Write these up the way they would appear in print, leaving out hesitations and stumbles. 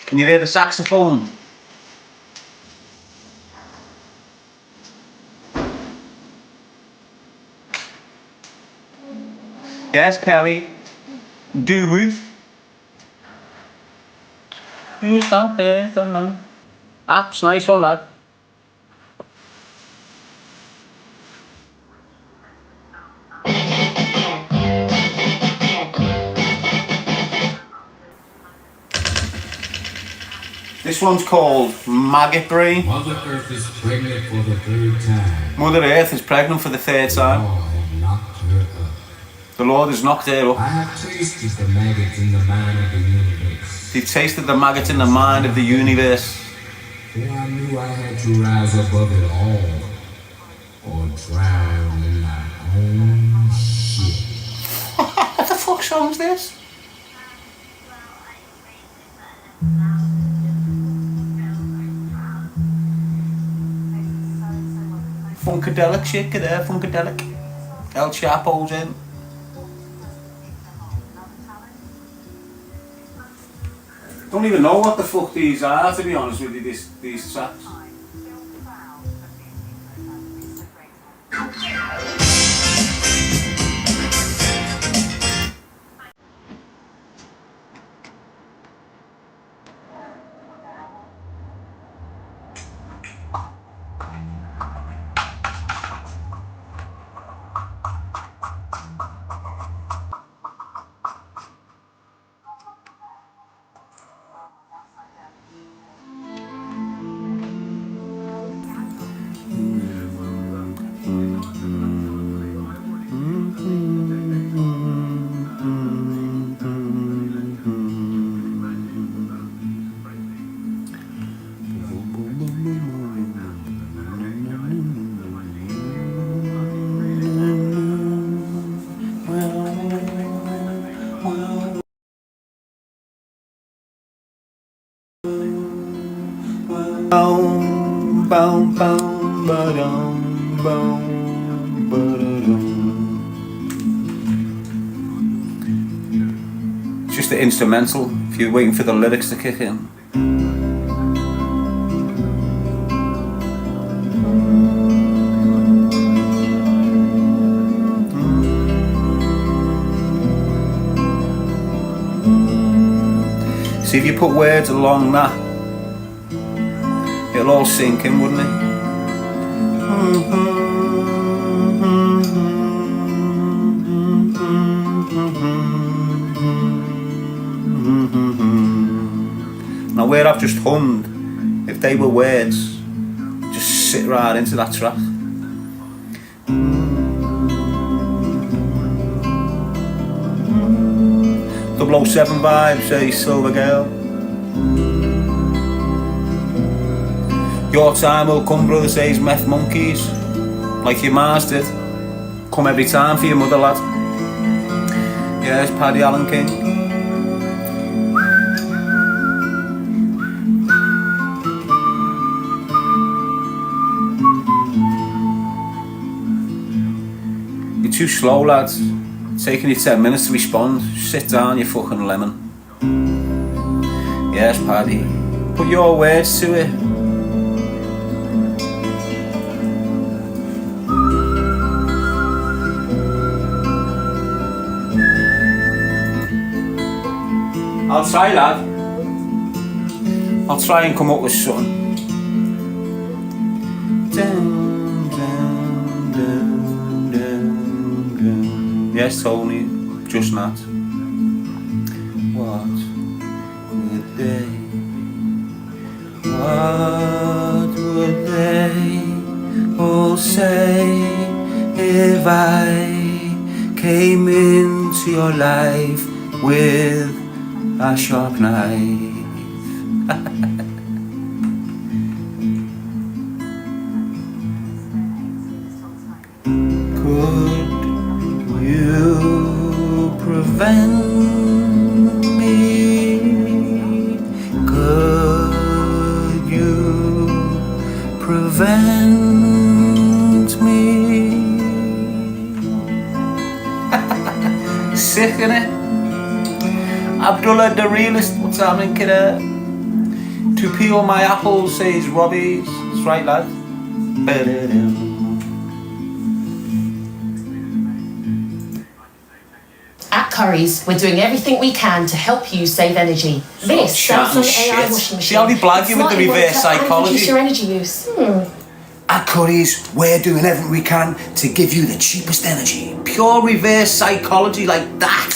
Can you hear the saxophone? Yes, Kelly. Dude. Who's that there? Don't know. That's nice one, lad. This one's called Maggot Brain. Mother Earth is pregnant for the third time. Mother Earth is pregnant for the third time. Oh, I have knocked her up. The Lord has knocked her up. I have tasted the maggots in the mind of the universe. He tasted the maggots in the mind of the universe. For I knew I had to rise above it all, or drown in my own shit. What the fuck song's this? Funkadelic shit, get there, Funkadelic. El Chapo's in. Don't even know what the fuck these are, to be honest with you, these tracks. Boom, boom, ba-dum, boom, ba-da-dum. It's just the instrumental, if you're waiting for the lyrics to kick in. See, if you put words along that, it'll all sink in, wouldn't it? Now where I've just hummed, if they were words, just sit right into that track. 007 vibes, hey Silver Girl. Your time will come, brother, says Meth Monkeys. Like your Mars did. Come every time for your mother, lad. Yes, Paddy Allen King. You're too slow, lads. It's taking you 10 minutes to respond. Sit down, you fucking lemon. Yes, Paddy. Put your words to it. I'll try, lad. I'll try and come up with something. Yes, Tony, just not. What would they all say if I came into your life with a sharp knife? Could you prevent me? Could you prevent me? Sick, innit? Abdullah the realist, what's happening, kidder? To peel my apples, says Robbie. That's right, lad. At Curry's, we're doing everything we can to help you save energy. This chatting Samsung AI shit. washing machine. See how they blag you with the smartly reverse monitor and psychology? reduce your energy use. At Curry's, we're doing everything we can to give you the cheapest energy. Pure reverse psychology like that.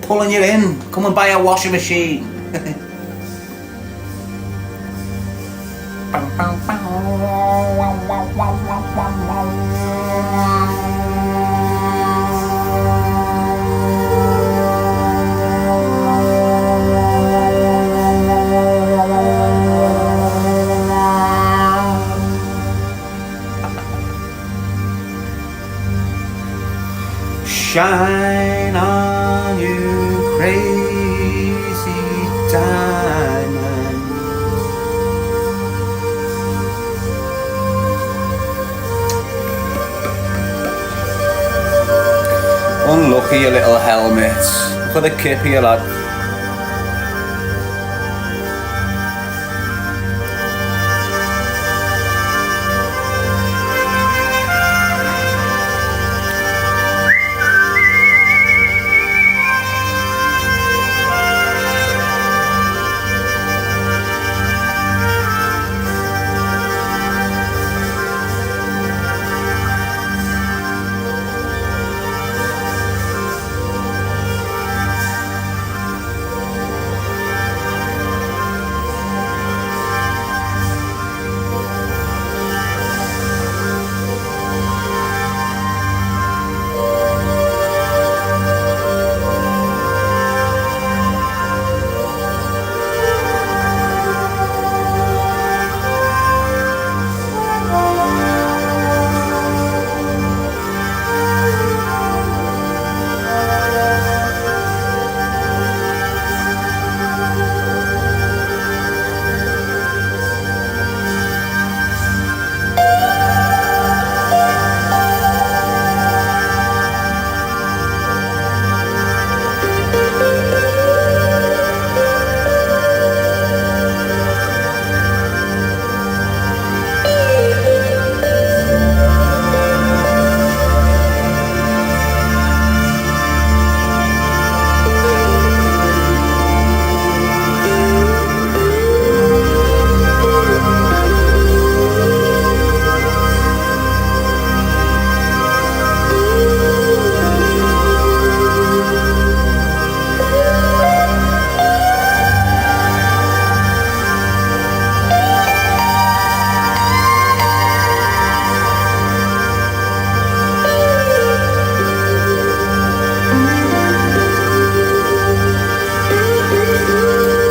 Pulling you in. Come and buy a washing machine. Shine on, you crazy diamond. Unlucky, you little helmet. Look at the kip here, lad.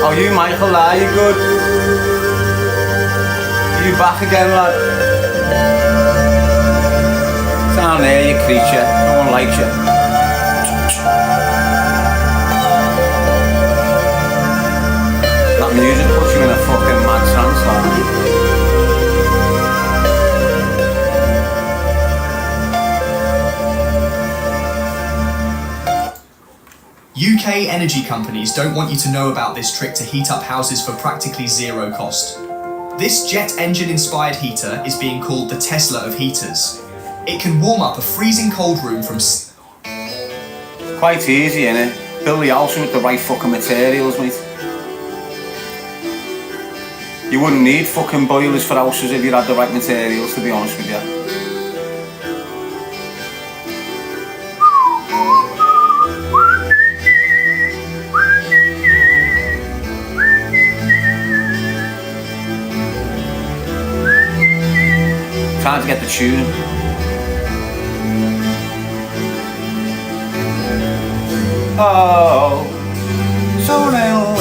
How are you, Michael? Are you good? Are you back again, lad? Down there, you creature. No one likes you. That music puts you in a fucking mad trance, lad. UK energy companies don't want you to know about this trick to heat up houses for practically zero cost. This jet engine inspired heater is being called the Tesla of heaters. It can warm up a freezing cold room from... Quite easy, innit? Build the house with the right fucking materials, mate. You wouldn't need fucking boilers for houses if you had the right materials, to be honest with you. Trying to get the tune. Oh, so now.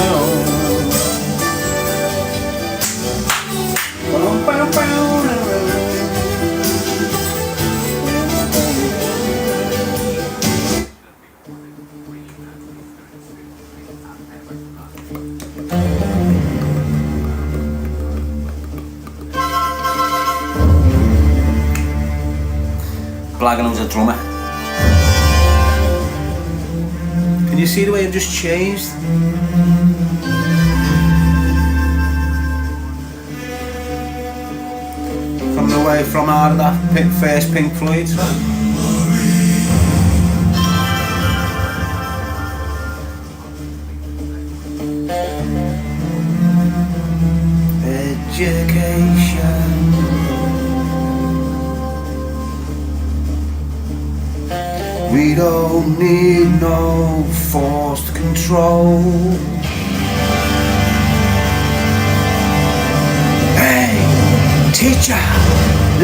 blagging I was a drummer. Can you see the way I've just changed? From the way from out of that first Pink Floyd. Education. We don't need no forced control. Hey, teacher,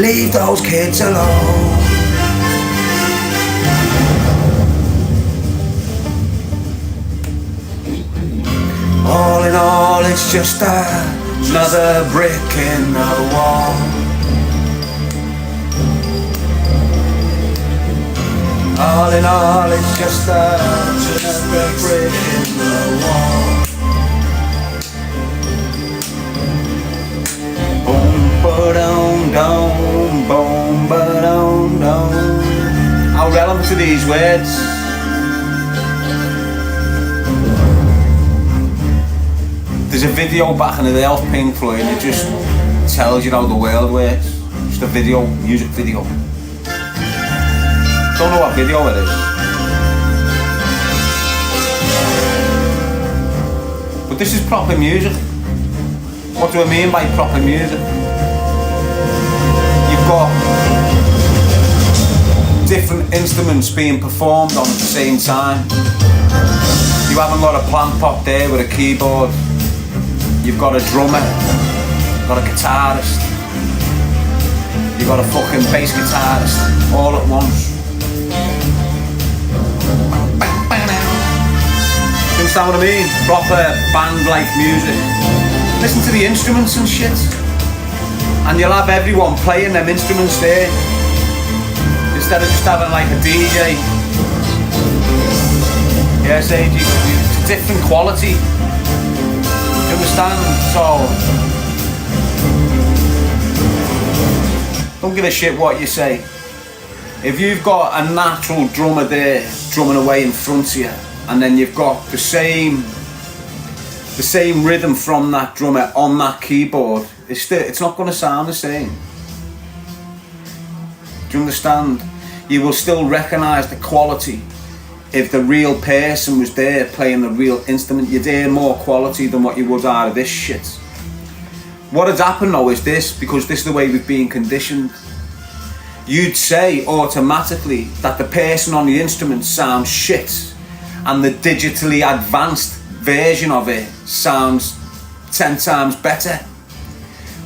leave those kids alone. All in all, it's just another brick in the wall. All in all, it's just another brick in the wall. Boom, ba-dum, dum, boom, ba-dum, dum. How relevant are these words? There's a video back in the day of Pink Floyd and it just tells you how the world works. Just a video, music video. Don't know what video it is. But this is proper music. What do I mean by proper music? You've got different instruments being performed on at the same time. You haven't got a plant pop there with a keyboard. You've got a drummer, you've got a guitarist, you've got a fucking bass guitarist all at once. You understand what I mean? Proper band-like music. Listen to the instruments and shit. And you'll have everyone playing them instruments there. Instead of just having like a DJ. Yes, AG, it's a different quality. You understand? So don't give a shit what you say. If you've got a natural drummer there drumming away in front of you, and then you've got the same rhythm from that drummer on that keyboard, it's not going to sound the same. Do you understand? You will still recognise the quality. If the real person was there playing the real instrument, you'd hear more quality than what you would out of this shit. What had happened though is this, because this is the way we've been conditioned. You'd say automatically that the person on the instrument sounds shit and the digitally advanced version of it sounds 10 times better.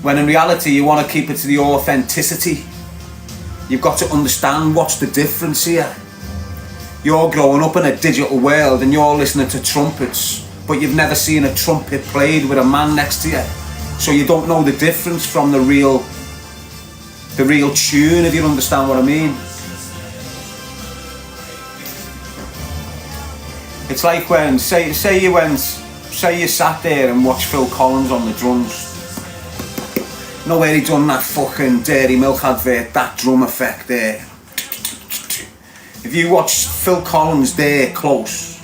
When in reality you want to keep it to the authenticity. You've got to understand what's the difference here. You're growing up in a digital world and you're listening to trumpets, but you've never seen a trumpet played with a man next to you. So you don't know the difference from the real tune, if you understand what I mean. It's like when, say you sat there and watched Phil Collins on the drums. You know where he done that fucking Dairy Milk advert, that drum effect there. If you watch Phil Collins there close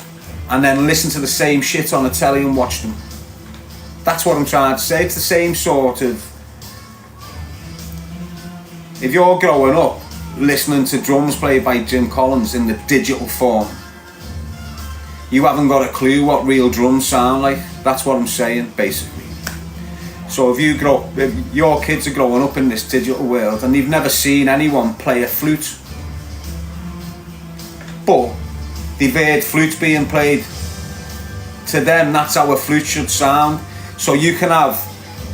and then listen to the same shit on the telly and watch them, that's what I'm trying to say. It's the same sort of. If you're growing up listening to drums played by Jim Collins in the digital form, you haven't got a clue what real drums sound like. That's what I'm saying, basically. So if your kids are growing up in this digital world and you've never seen anyone play a flute, but they've heard flutes being played, to them that's how a flute should sound. So you can have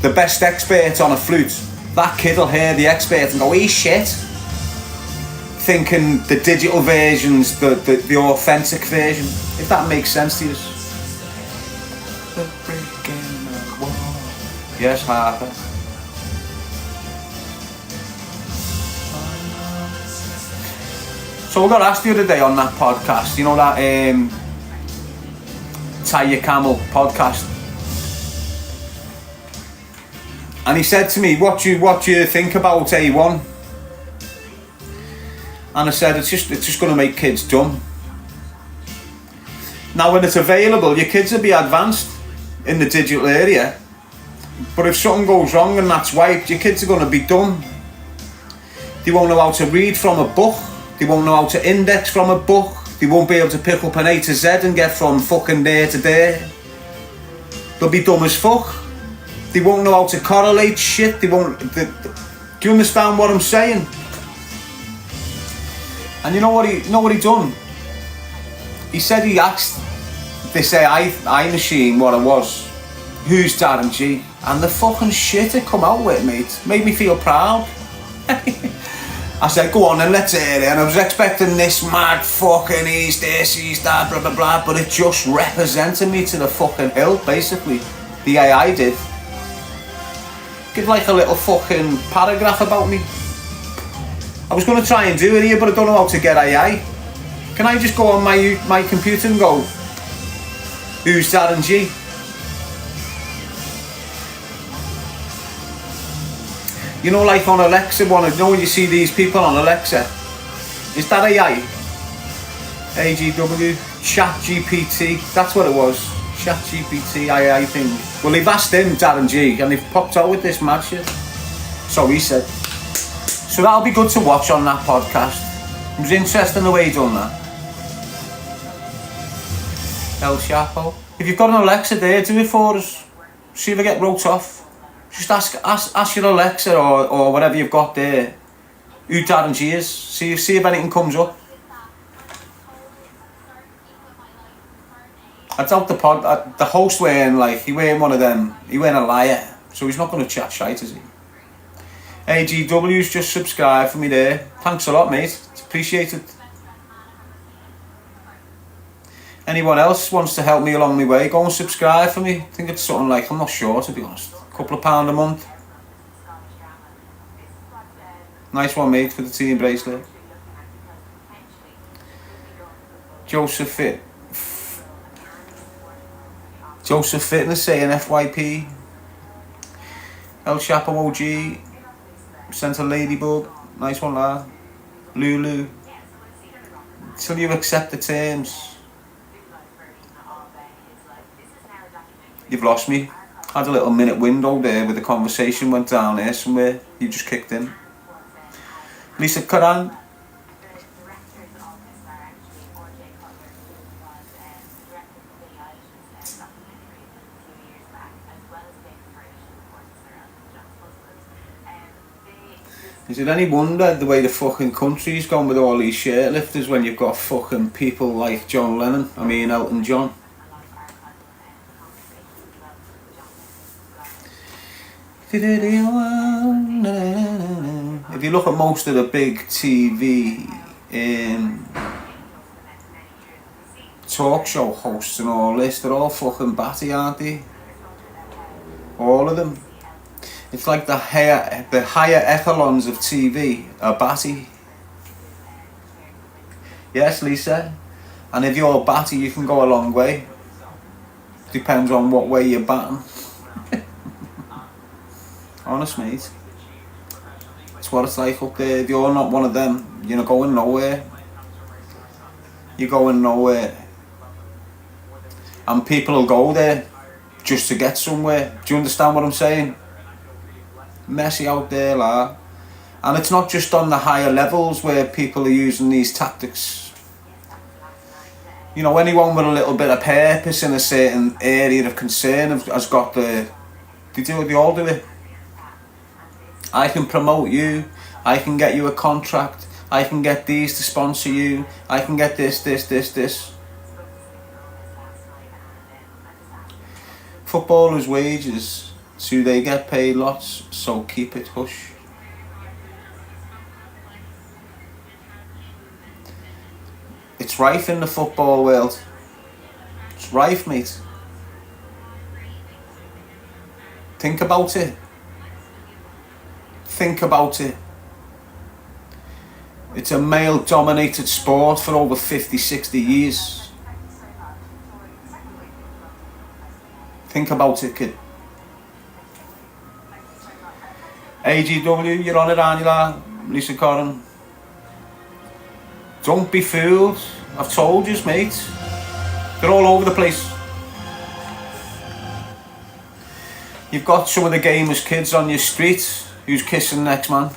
the best expert on a flute, that kid will hear the expert and go, he's shit, thinking the digital version's the authentic version, if that makes sense to you. The brick in the wall. Yes, Harper. So we got asked the other day on that podcast, you know that Tie Your Camel podcast, and he said to me, what do you think about A1? And I said, it's just going to make kids dumb. Now when it's available, your kids will be advanced in the digital area. But if something goes wrong and that's wiped, your kids are going to be dumb. They won't know how to read from a book. They won't know how to index from a book. They won't be able to pick up an A to Z and get from fucking there to there. They'll be dumb as fuck. They won't know how to correlate shit. Do you understand what I'm saying? And you know what he done? He said he asked this AI machine what it was. Who's Darren G? And the fucking shit it come out with, mate. Made me feel proud. I said, go on then, let's hear it. And I was expecting this mad fucking he's this, he's that, blah blah blah. But it just represented me to the fucking hilt, basically. The AI did. Give like a little fucking paragraph about me. I was going to try and do it here, but I don't know how to get AI. Can I just go on my computer and go, who's Darren G? You know, like on Alexa, you know when you see these people on Alexa, is that AI? AGW, ChatGPT, that's what it was. ChatGPT AI thing. Well, they've asked him, Darren G, and they've popped out with this mad shit. So he said. So that'll be good to watch on that podcast. It was interesting the way he done that. El Chapo. If you've got an Alexa there, do it for us. See if I get wrote off. Just ask your Alexa or whatever you've got there who Darren G is. See if anything comes up. I doubt the host wearing he wearing one of them. He wearing a liar, so he's not going to chat shite, is he? AGW's just subscribed for me there. Thanks a lot, mate. It's appreciated. Anyone else wants to help me along my way, go and subscribe for me. I think it's something I'm not sure, to be honest. Couple of £1 a month. Nice one, mate, for the team bracelet. Joseph Fitness saying FYP. El Chapo OG sent a ladybug. Nice one, lad. Lulu. Till you accept the terms. You've lost me. Had a little minute window there where the conversation went down there somewhere. You just kicked in. Lisa Karan. Is it any wonder the way the fucking country's gone with all these shairlifters when you've got fucking people like John Lennon, Elton John? If you look at most of the big TV talk show hosts and all this, they're all fucking batty, aren't they? All of them. It's like the higher echelons of TV are batty. Yes, Lisa. And if you're batty, you can go a long way. Depends on what way you're batting. Honest, mate. It's what it's like up there. If you're not one of them, you're not going nowhere. You're going nowhere. And people will go there just to get somewhere. Do you understand what I'm saying? Messy out there, lad. And it's not just on the higher levels where people are using these tactics. You know, anyone with a little bit of purpose in a certain area of concern has got they all do it. I can promote you, I can get you a contract, I can get these to sponsor you, I can get this. Footballers' wages, so they get paid lots, so keep it hush. It's rife in the football world. It's rife, mate. Think about it. Think about it. It's a male-dominated sport for over 50, 60 years. Think about it, kid. AGW, you're on it, aren't you, lad? Lisa Corrin. Don't be fooled. I've told you, mate. They're all over the place. You've got some of the gamers kids on your street who's kissing next man.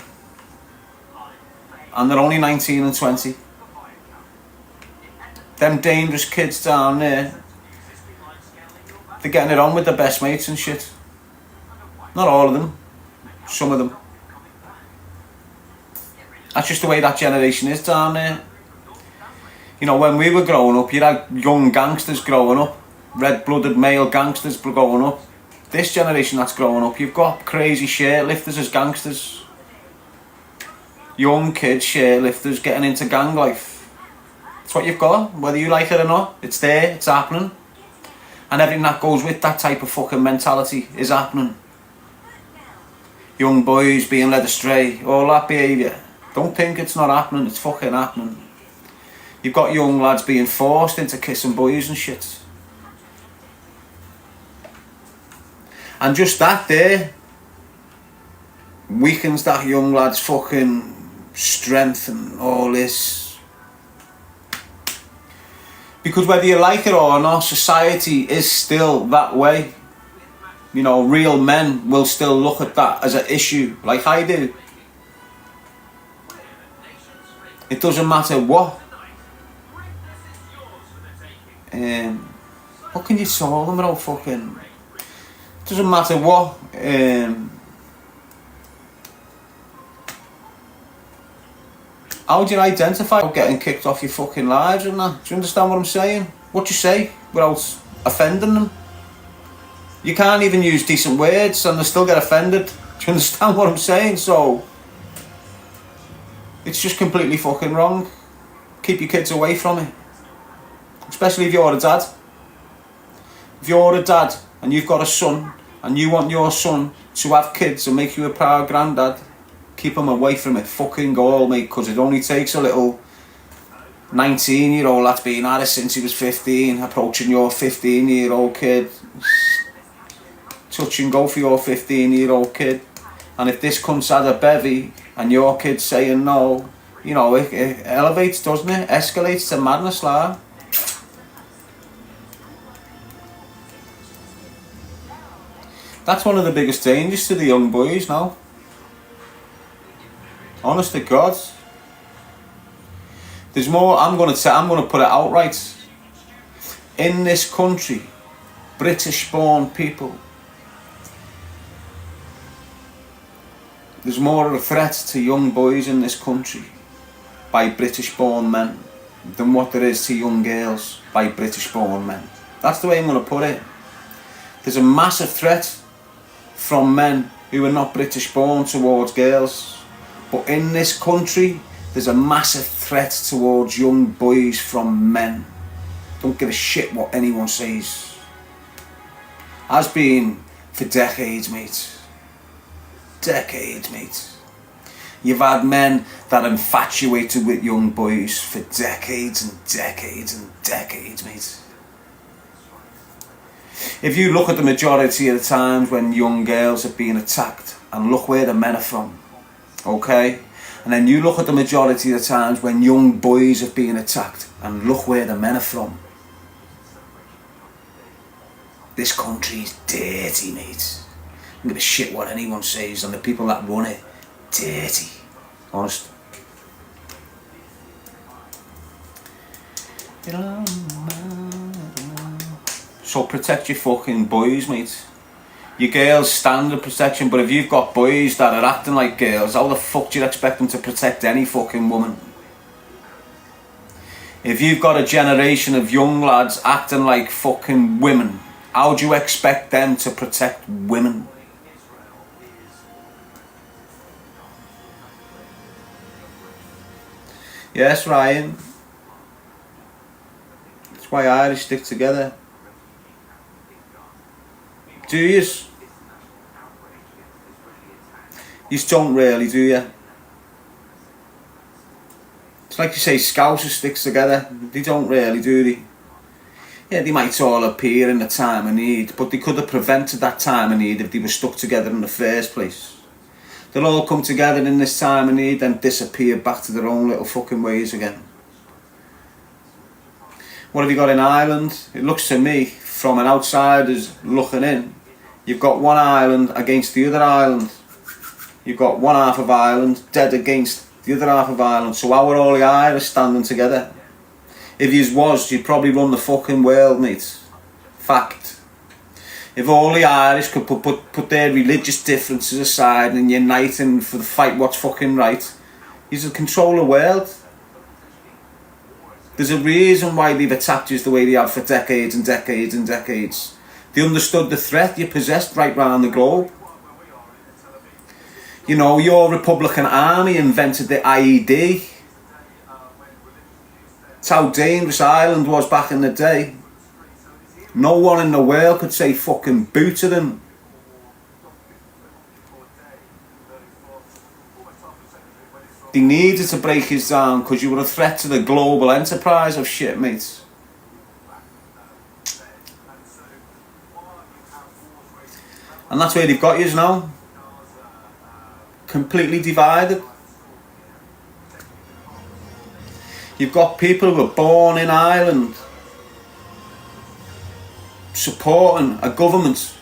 And they're only 19 and 20. Them dangerous kids down there, they're getting it on with their best mates and shit. Not all of them, some of them. That's just the way that generation is down there. You know, when we were growing up, you had young gangsters growing up, red-blooded male gangsters growing up. This generation that's growing up, you've got crazy shirt lifters as gangsters. Young kids, shirt lifters, getting into gang life. It's what you've got, whether you like it or not. It's there, it's happening. And everything that goes with that type of fucking mentality is happening. Young boys being led astray, all that behaviour. Don't think it's not happening, it's fucking happening. You've got young lads being forced into kissing boys and shit. And just that there weakens that young lad's fucking strength and all this. Because whether you like it or not, society is still that way. You know, real men will still look at that as an issue, like I do. It doesn't matter what. What can you solve them without fucking... It doesn't matter what. How do you identify getting kicked off your fucking lives and that? Do you understand what I'm saying? What you say without offending them? You can't even use decent words and they still get offended. Do you understand what I'm saying? So it's just completely fucking wrong. Keep your kids away from it. Especially if you're a dad. If you're a dad and you've got a son and you want your son to have kids and make you a proud granddad, keep him away from it fucking all, mate, because it only takes a little 19-year-old that's been at it since he was 15, approaching your 15-year-old kid. Touch and go for your 15-year-old kid. And if this comes out of bevy and your kid's saying no, you know, it elevates, doesn't it? Escalates to madness, like. That's one of the biggest dangers to the young boys now. Honest to God. There's more. I'm going to put it outright. In this country, British-born people, there's more of a threat to young boys in this country by British-born men than what there is to young girls by British-born men. That's the way I'm going to put it. There's a massive threat from men who are not British born towards girls, but in this country there's a massive threat towards young boys from men. Don't give a shit what anyone says. Has been for decades, mate. Decades, mate. You've had men that are infatuated with young boys for decades and decades and decades, mate. If you look at the majority of the times when young girls are being attacked, and look where the men are from, okay? And then you look at the majority of the times when young boys are being attacked, and look where the men are from. This country is dirty, mate. I don't give a shit what anyone says, and the people that run it, dirty. Honest. So protect your fucking boys, mate. Your girls standard protection, but if you've got boys that are acting like girls, how the fuck do you expect them to protect any fucking woman? If you've got a generation of young lads acting like fucking women, how do you expect them to protect women? Yes, Ryan. That's why Irish stick together. Do yous? Yous don't really, do you? It's like you say, Scousers sticks together. They don't really, do they? Yeah, they might all appear in the time of need, but they could have prevented that time of need if they were stuck together in the first place. They'll all come together in this time of need and disappear back to their own little fucking ways again. What have you got in Ireland? It looks to me, from an outsider's looking in, you've got one island against the other island. You've got one half of Ireland dead against the other half of Ireland. So how are all the Irish standing together? If yous was, you'd probably run the fucking world, mate. Fact. If all the Irish could put their religious differences aside and unite and for the fight what's fucking right, yous would control the world. There's a reason why they've attacked you the way they have for decades and decades and decades. They understood the threat you possessed right round the globe. You know, your Republican army invented the IED. That's how dangerous Ireland was back in the day. No one in the world could say fucking boo to them. They needed to break us down because you were a threat to the global enterprise of shit, mate. And that's where they've got you now. Completely divided. You've got people who were born in Ireland supporting a government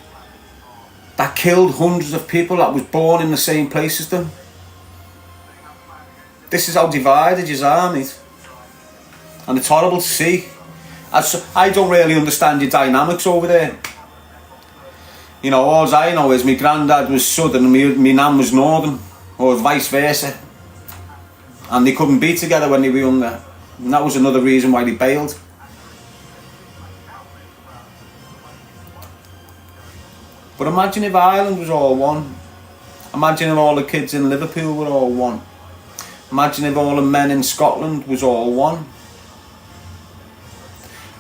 that killed hundreds of people that was born in the same place as them. This is how divided you are, mate. And it's horrible to see. I don't really understand your dynamics over there. You know, all I know is my granddad was southern and my nan was northern, or vice versa. And they couldn't be together when they were younger. And that was another reason why they bailed. But imagine if Ireland was all one. Imagine if all the kids in Liverpool were all one. Imagine if all the men in Scotland was all one.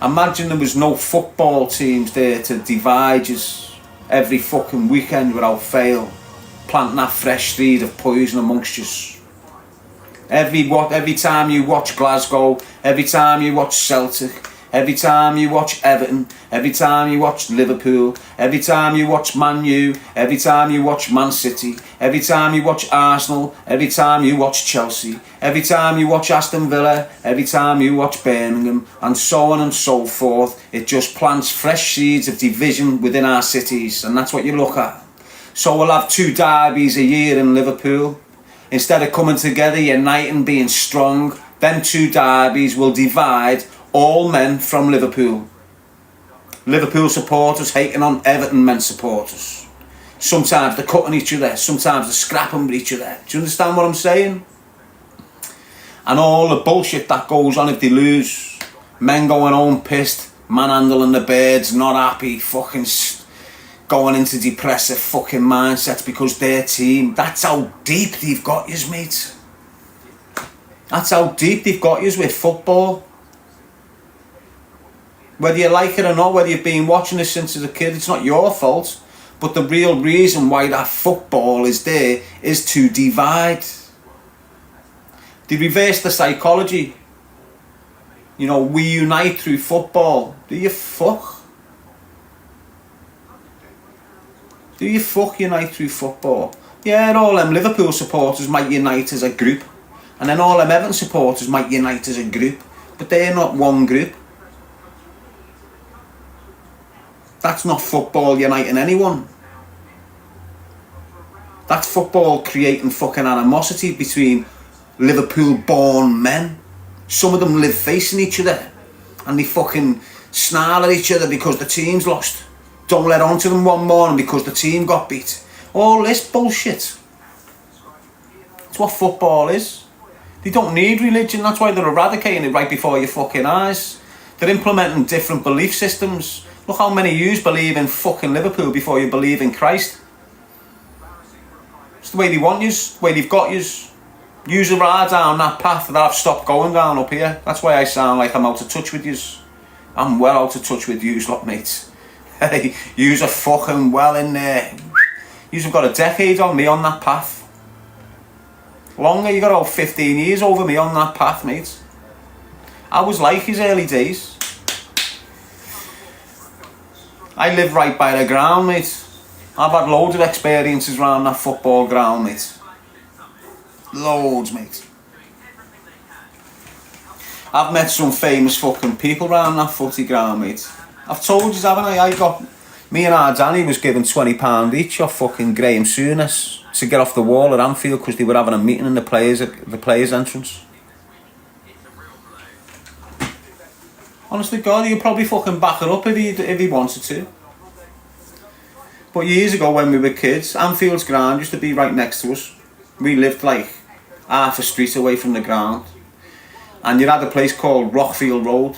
Imagine there was no football teams there to divide us every fucking weekend without fail, planting that fresh seed of poison amongst us. Every time you watch Glasgow, every time you watch Celtic, every time you watch Everton, every time you watch Liverpool, every time you watch Man U, every time you watch Man City, every time you watch Arsenal, every time you watch Chelsea, every time you watch Aston Villa, every time you watch Birmingham, and so on and so forth, it just plants fresh seeds of division within our cities, and that's what you look at. So we'll have 2 derbies a year in Liverpool. Instead of coming together, uniting, being strong, them 2 derbies will divide all men from Liverpool. Liverpool supporters hating on Everton men supporters. Sometimes they're cutting each other, sometimes they're scrapping with each other. Do you understand what I'm saying? And all the bullshit that goes on if they lose. Men going home pissed, manhandling the birds, not happy, fucking going into depressive fucking mindsets because their team. That's how deep they've got yous, mate. That's how deep they've got yous with football. Whether you like it or not, whether you've been watching this since as a kid, it's not your fault. But the real reason why that football is there is to divide. They reverse the psychology. You know, we unite through football. Do you fuck? Do you fuck unite through football? Yeah, all them Liverpool supporters might unite as a group. And then all them Everton supporters might unite as a group. But they're not one group. That's not football uniting anyone. That's football creating fucking animosity between Liverpool-born men. Some of them live facing each other. And they fucking snarl at each other because the team's lost. Don't let on to them one morning because the team got beat. All this bullshit. That's what football is. They don't need religion. That's why they're eradicating it right before your fucking eyes. They're implementing different belief systems. Look how many of yous believe in fucking Liverpool before you believe in Christ. It's the way they want yous, the way they've got yous. Yous are down that path that I've stopped going down up here. That's why I sound like I'm out of touch with yous. I'm well out of touch with yous lot, mate. Hey, yous are fucking well in there. Yous have got a decade on me on that path. Longer, you got about 15 years over me on that path, mate. I was like his early days. I live right by the ground, mate. I've had loads of experiences around that football ground, mate. Loads, mate. I've met some famous fucking people around that footy ground, mate. I've told you, haven't I? Me and our Danny was given £20 each off fucking Graeme Souness to get off the wall at Anfield because they were having a meeting in the players' entrance. Honestly, God, he'd probably fucking back it up if he wanted to. But years ago when we were kids, Anfield's ground used to be right next to us. We lived like half a street away from the ground. And you had a place called Rockfield Road.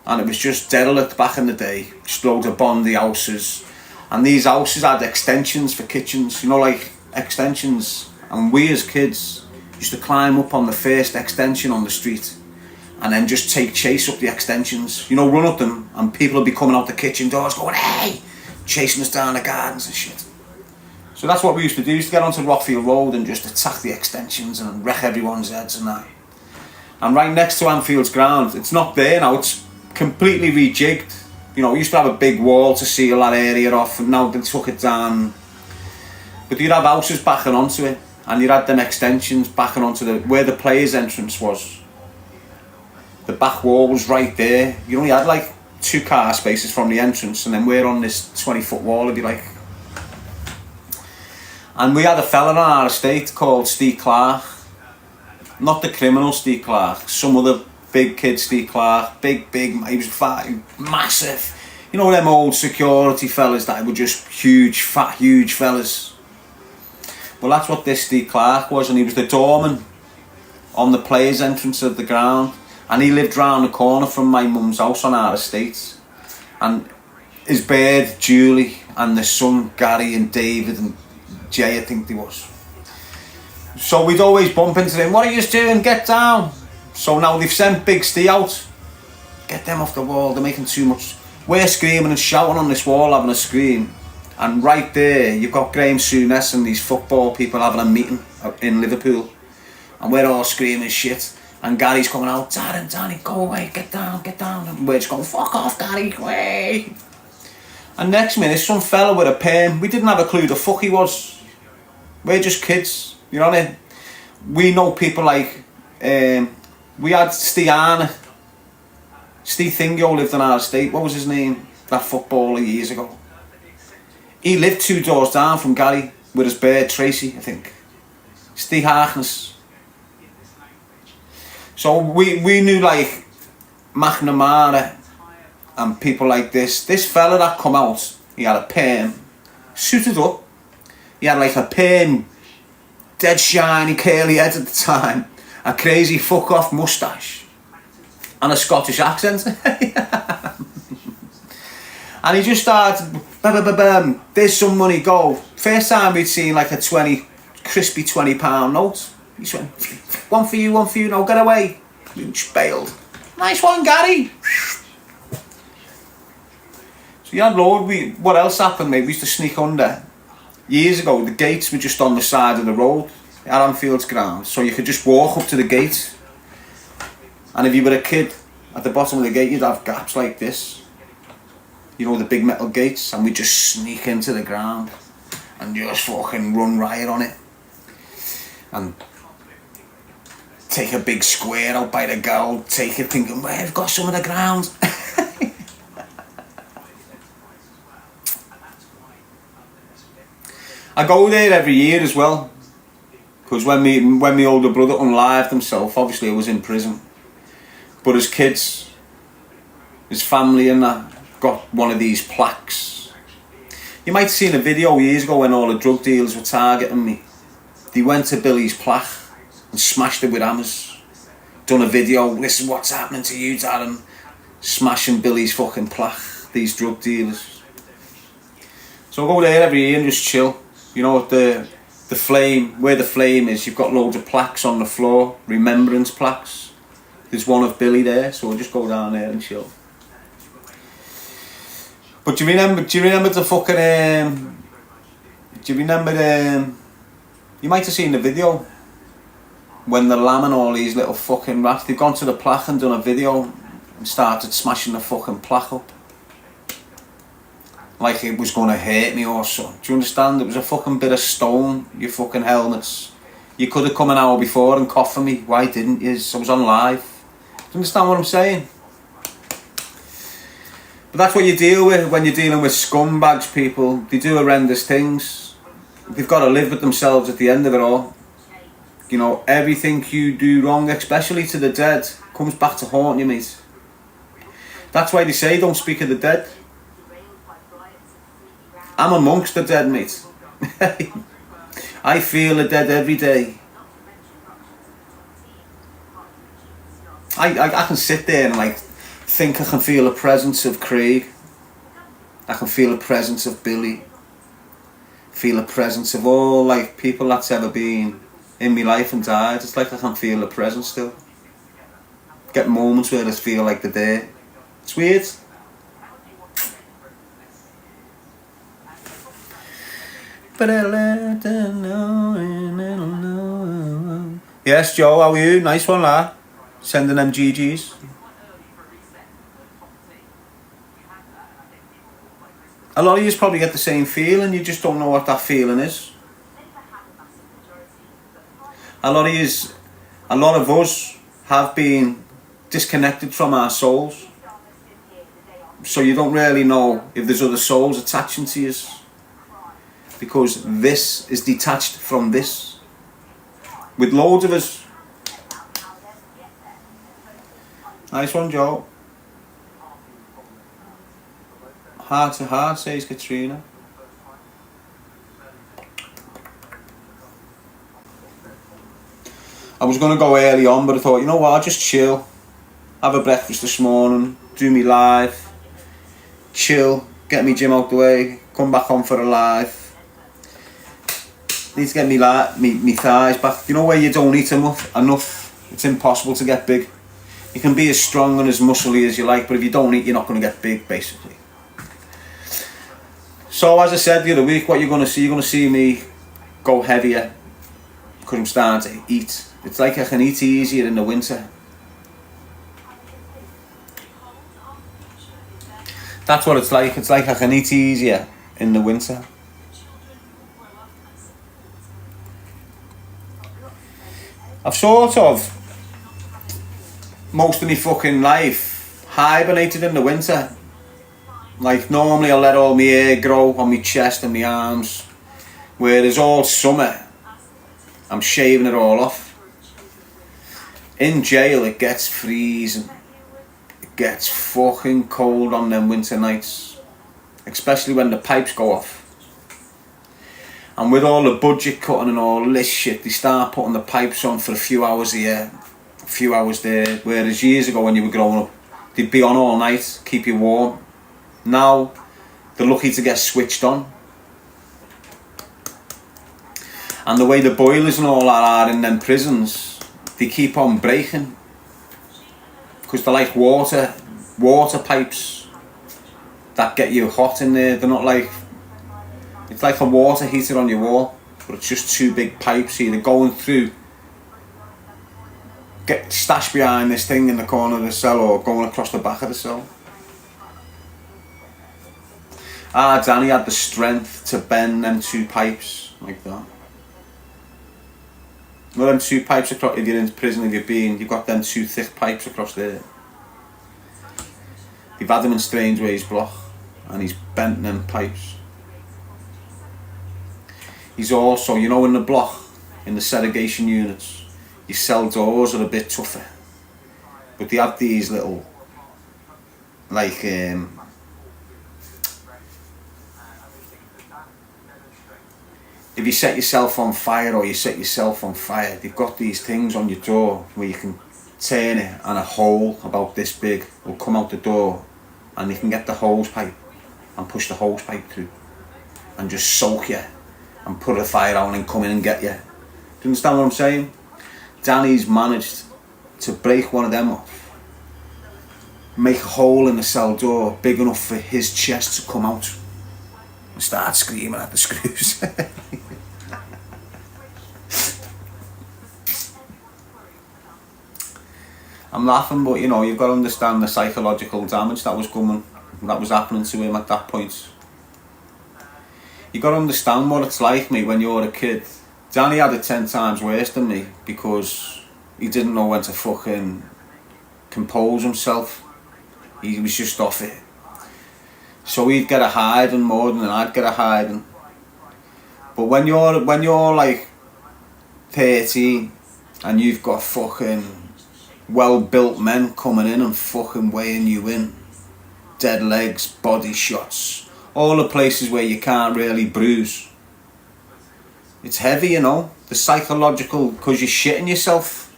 And it was just derelict back in the day. Just loads of bondy houses. And these houses had extensions for kitchens. You know, like extensions. And we as kids used to climb up on the first extension on the street. And then just take chase up the extensions. You know, run up them. And people would be coming out the kitchen doors going, hey! Chasing us down the gardens and shit. So that's what we used to do. We used to get onto Rockfield Road and just attack the extensions and wreck everyone's heads and that. And right next to Anfield's ground, it's not there now, it's completely rejigged. You know, we used to have a big wall to seal that area off, and now they took it down. But you'd have houses backing onto it, and you'd have them extensions backing onto where the players' entrance was. The back wall was right there. You only had like 2 car spaces from the entrance, and then we're on this 20-foot wall, if you like. And we had a fella on our estate called Steve Clark. Not the criminal Steve Clark, some other big kid Steve Clark. Big, he was fat, massive. You know them old security fellas that were just huge fellas. Well, that's what this Steve Clark was, and he was the doorman on the players' entrance of the ground. And he lived round the corner from my mum's house on our estate. And his bird, Julie, and the son, Gary and David and Jay, I think they was. So we'd always bump into them. What are you doing? Get down. So now they've sent Big Steve out. Get them off the wall. They're making too much. We're screaming and shouting on this wall, having a scream. And right there, you've got Graeme Souness and these football people having a meeting in Liverpool. And we're all screaming shit. And Gary's coming out, Darren, Danny, go away, get down. And we're just going, fuck off, Gary, away. And next minute, some fella with a perm, we didn't have a clue the fuck he was. We're just kids, you know what I mean? We know people like, we had Steve Thingyo lived in our estate. What was his name? That footballer years ago. He lived 2 doors down from Gary with his bird, Tracy, I think. Steve Harkness. So we knew like McNamara and people like this. This fella that come out, he had a perm, suited up. He had like a perm, dead shiny curly head at the time, a crazy fuck off moustache, and a Scottish accent. And he just started, there's some money, go. First time we'd seen like a crispy £20 note. He just went, one for you, now get away. We just bailed. Nice one, Gary. So you had load. What else happened, mate? We used to sneak under. Years ago, the gates were just on the side of the road at Anfield's ground, so you could just walk up to the gate. And if you were a kid, at the bottom of the gate, you'd have gaps like this. You know, the big metal gates, and we'd just sneak into the ground and just fucking run riot on it. And take a big square out by the goal, take it thinking, well, I've got some of the ground. I go there every year as well, because when my older brother unlived himself, obviously I was in prison, but as kids, his family and that got one of these plaques. You might have seen a video years ago when all the drug dealers were targeting me. They went to Billy's plaque and smashed it with hammers. Done a video, this is what's happening to you, Darren. Smashing Billy's fucking plaque, these drug dealers. So I go there every year and just chill. You know, the flame, where the flame is, you've got loads of plaques on the floor, remembrance plaques. There's one of Billy there, so I just go down there and chill. But do you remember the fucking, you might have seen the video when the Lamb and all these little fucking rats, they've gone to the plaque and done a video and started smashing the fucking plaque up. Like it was going to hurt me or something. Do you understand? It was a fucking bit of stone, you fucking helmets. You could have come an hour before and coughed for me. Why didn't you? I was on live. you understand what I'm saying? But that's what you deal with when you're dealing with scumbags, people. They do horrendous things. They've got to live with themselves at the end of it all. You know, everything you do wrong, especially to the dead, comes back to haunt you, mate. That's why they say don't speak of the dead. I'm amongst the dead, mate. I feel the dead every day. I can sit there and like think I can feel the presence of Craig. I can feel the presence of Billy. Feel the presence of all like people that's ever been in my life and died. It's like I can feel the presence still. Get moments where I just feel like they're there. It's weird. But I let them know. Yes, Joe, how are you? Nice one, lad. Sending them GGs. A lot of you probably get the same feeling, you just don't know what that feeling is. A lot of us have been disconnected from our souls. So you don't really know if there's other souls attaching to you. Because this is detached from this. With loads of us. Nice one, Joe. Heart to heart, says Katrina. I was going to go early on, but I thought, you know what, I'll just chill. Have a breakfast this morning, do me live, chill, get me gym out the way, come back on for a live. Need to get me thighs back. You know where you don't eat enough, it's impossible to get big. You can be as strong and as muscly as you like, but if you don't eat, you're not going to get big, basically. So as I said the other week, what you're going to see me go heavier because I'm starting to eat. It's like I can eat easier in the winter. That's what it's like. It's like I can eat easier in the winter. I've sort of most of my fucking life hibernated in the winter. Like normally I let all my hair grow on my chest and my arms, whereas all summer I'm shaving it all off. In jail it gets freezing. It gets fucking cold on them winter nights, especially when the pipes go off. And with all the budget cutting and all this shit, they start putting the pipes on for a few hours here, a few hours there, whereas years ago when you were growing up, they'd be on all night, keep you warm. Now, they're lucky to get switched on. And the way the boilers and all that are in them prisons, they keep on breaking. Because they're like water pipes that get you hot in there. They're not like, it's like a water heater on your wall, but it's just two big pipes either going through, get stashed behind this thing in the corner of the cell or going across the back of the cell. Danny had the strength to bend them two pipes like that. Well, them two pipes across, if you're in prison, you've got them two thick pipes across there. They've had them in strange ways block, and he's bent them pipes. He's also, you know, in the block, in the segregation units, your cell doors are a bit tougher. But they have these little, like, if you set yourself on fire or you set yourself on fire, they've got these things on your door where you can turn it and a hole about this big will come out the door and you can get the hose pipe and push the hose pipe through and just soak you and put a fire out and come in and get you. Do you understand what I'm saying? Danny's managed to break one of them off, make a hole in the cell door big enough for his chest to come out and start screaming at the screws. I'm laughing, but you know, you've got to understand the psychological damage that was happening to him at that point. You've got to understand what it's like, me, when you're a kid. Danny had it 10 times worse than me because he didn't know when to fucking compose himself. He was just off it. So he'd get a hiding more than I'd get a hiding. But when you're like 13 and you've got fucking well-built men coming in and fucking weighing you in, dead legs, body shots, all the places where you can't really bruise. It's heavy, you know, the psychological, because you're shitting yourself.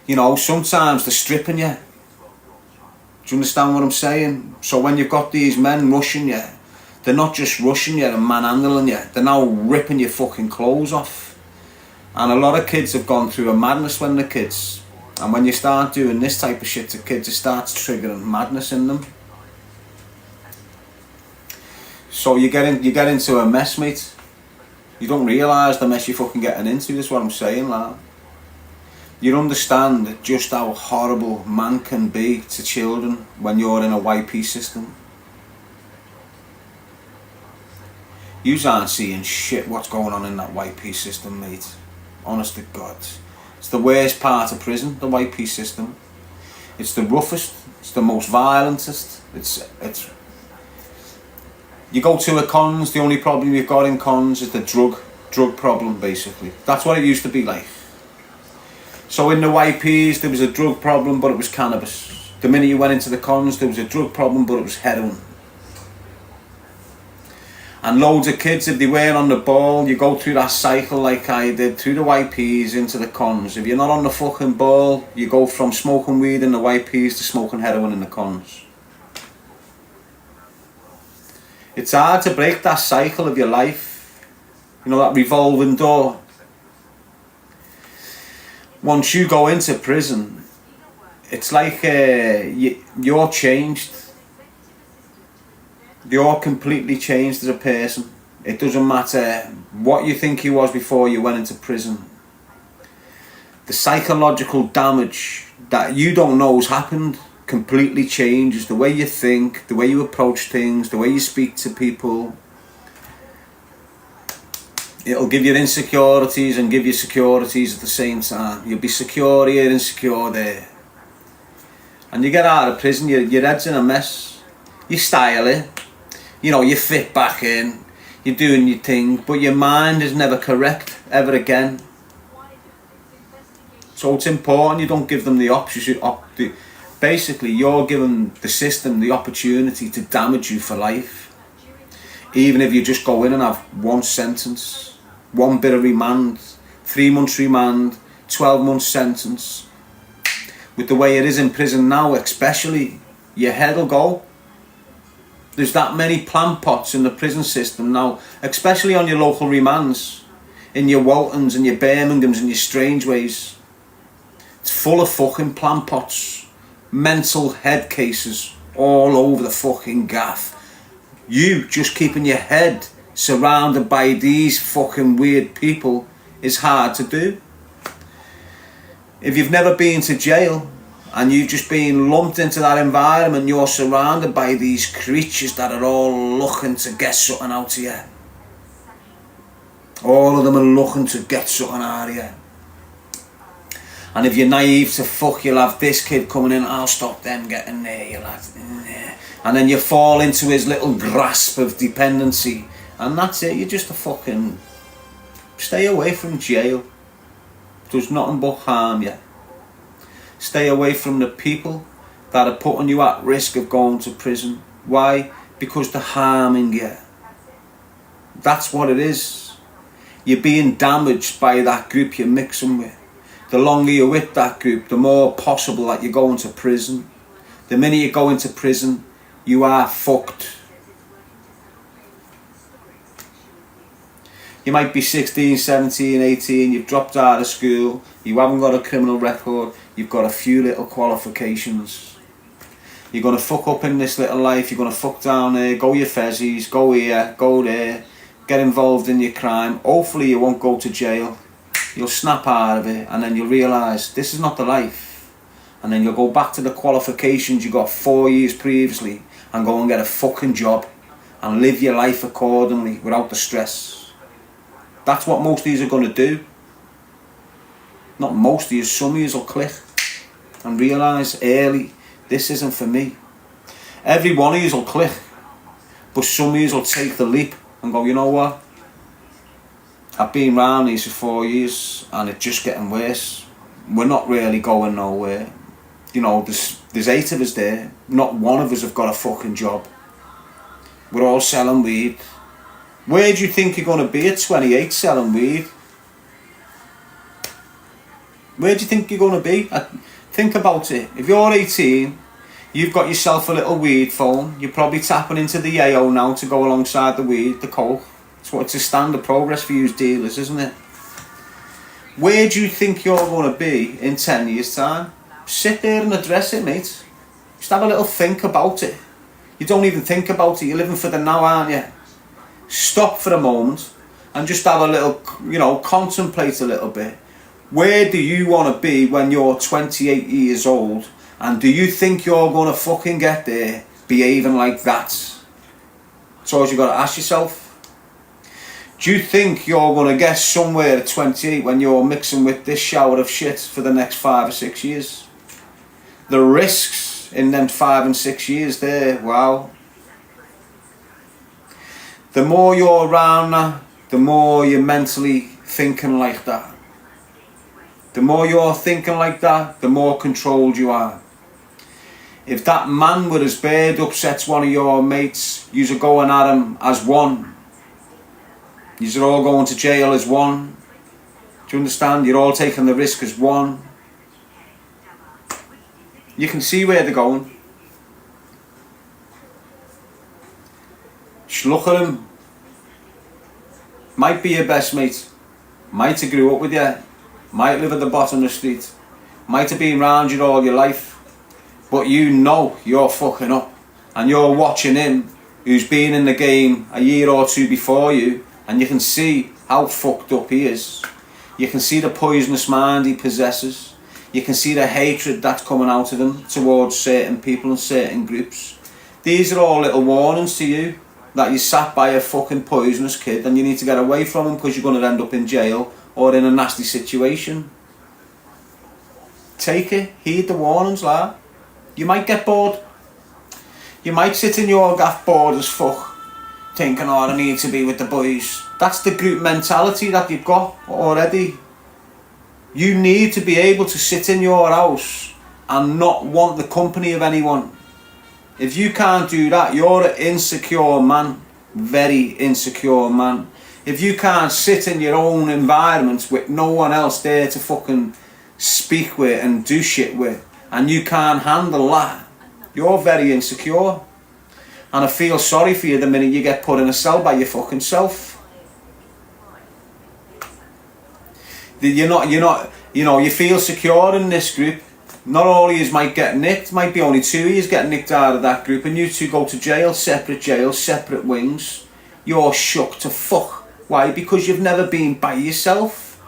You know, sometimes they're stripping you. Do you understand what I'm saying? So when you've got these men rushing you, they're not just rushing you and manhandling you, they're now ripping your fucking clothes off. And a lot of kids have gone through a madness when they're kids. And when you start doing this type of shit to kids, it starts triggering madness in them. So you get into a mess, mate. You don't realise the mess you're fucking getting into, that's what I'm saying, lad. You understand just how horrible man can be to children when you're in a YP system. You aren't seeing shit what's going on in that YP system, mate. Honest to God. It's the worst part of prison, the YP system. It's the roughest, it's the most violentest. It's you go to a cons, the only problem you've got in cons is the drug problem, basically. That's what it used to be like. So in the YPs there was a drug problem, but it was cannabis. The minute you went into the cons there was a drug problem, but it was heroin. And loads of kids, if they weren't on the ball, you go through that cycle like I did, through the YPs into the cons. If you're not on the fucking ball, you go from smoking weed in the YPs to smoking heroin in the cons. It's hard to break that cycle of your life, you know, that revolving door. Once you go into prison, it's like you're changed. You're completely changed as a person. It doesn't matter what you think you was before you went into prison. The psychological damage that you don't know has happened completely changes the way you think, the way you approach things, the way you speak to people. It'll give you insecurities and give you securities at the same time. You'll be secure here, insecure there. And you get out of prison, your head's in a mess. You style it, you know, you fit back in, you're doing your thing, but your mind is never correct ever again. So it's important you don't give them the option. Basically, you're giving the system the opportunity to damage you for life. Even if you just go in and have one sentence, one bit of remand, 3 months remand, 12 months sentence. With the way it is in prison now, especially, your head will go. There's that many plant pots in the prison system now, especially on your local remands, in your Waltons and your Birminghams and your Strangeways. It's full of fucking plant pots, mental head cases all over the fucking gaff. You just keeping your head surrounded by these fucking weird people is hard to do. If you've never been to jail and you've just been lumped into that environment, you're surrounded by these creatures that are all looking to get something out of you. All of them are looking to get something out of you. And if you're naive to fuck, you'll have this kid coming in, I'll stop them getting there, you'll have, and then you fall into his little grasp of dependency. And that's it, you're just a fucking... Stay away from jail. Does nothing but harm you. Stay away from the people that are putting you at risk of going to prison. Why? Because they're harming you. That's what it is. You're being damaged by that group you're mixing with. The longer you're with that group, the more possible that you're going to prison. The minute you go into prison, you are fucked. You might be 16, 17, 18, you've dropped out of school, you haven't got a criminal record, you've got a few little qualifications. You're going to fuck up in this little life, you're going to fuck down there, go your fezzies, go here, go there, get involved in your crime. Hopefully you won't go to jail, you'll snap out of it, and then you'll realise this is not the life. And then you'll go back to the qualifications you got 4 years previously and go and get a fucking job and live your life accordingly without the stress. That's what most of these are going to do. Not most of you, some of you will click. and realise early, this isn't for me. Every one of you will click, but some of you will take the leap and go, you know what? I've been round these for 4 years and it's just getting worse. We're not really going nowhere. You know, there's 8 of us there. Not one of us have got a fucking job. We're all selling weed. Where do you think you're going to be at 28 selling weed? Where do you think you're going to be? Think about it. If you're 18, you've got yourself a little weed phone. You're probably tapping into the AO now to go alongside the weed, the coke. It's a standard progress for you dealers, isn't it? Where do you think you're going to be in 10 years' time? Sit there and address it, mate. Just have a little think about it. You don't even think about it. You're living for the now, aren't you? Stop for a moment and just have a little, you know, contemplate a little bit. Where do you want to be when you're 28 years old? And do you think you're going to fucking get there behaving like that? That's all you've got to ask yourself. Do you think you're going to get somewhere at 28 when you're mixing with this shower of shit for the next 5 or 6 years? The risks in them 5 and 6 years there, wow. The more you're around that, the more you're mentally thinking like that. The more you're thinking like that, the more controlled you are. If that man with his beard upsets one of your mates, you're going at him as one. You're all going to jail as one. Do you understand? You're all taking the risk as one. You can see where they're going. Just look at him. Might be your best mate. Might have grew up with you. Might live at the bottom of the street. Might have been around you all your life. But you know you're fucking up. And you're watching him, who's been in the game a year or two before you, and you can see how fucked up he is. You can see the poisonous mind he possesses. You can see the hatred that's coming out of him towards certain people and certain groups. These are all little warnings to you that you sat by a fucking poisonous kid and you need to get away from him because you're going to end up in jail or in a nasty situation. Take it, heed the warnings, lad. You might get bored. You might sit in your gaff bored as fuck, thinking, oh, I need to be with the boys. That's the group mentality that you've got already. You need to be able to sit in your house and not want the company of anyone. If you can't do that, you're an insecure man. Very insecure man. If you can't sit in your own environment with no one else there to fucking speak with and do shit with, and you can't handle that, you're very insecure. And I feel sorry for you the minute you get put in a cell by your fucking self. You're not, you know, you feel secure in this group. Not all of you might get nicked, might be only 2 of you get nicked out of that group, and you two go to jail, separate wings. You're shook to fuck. Why? Because you've never been by yourself.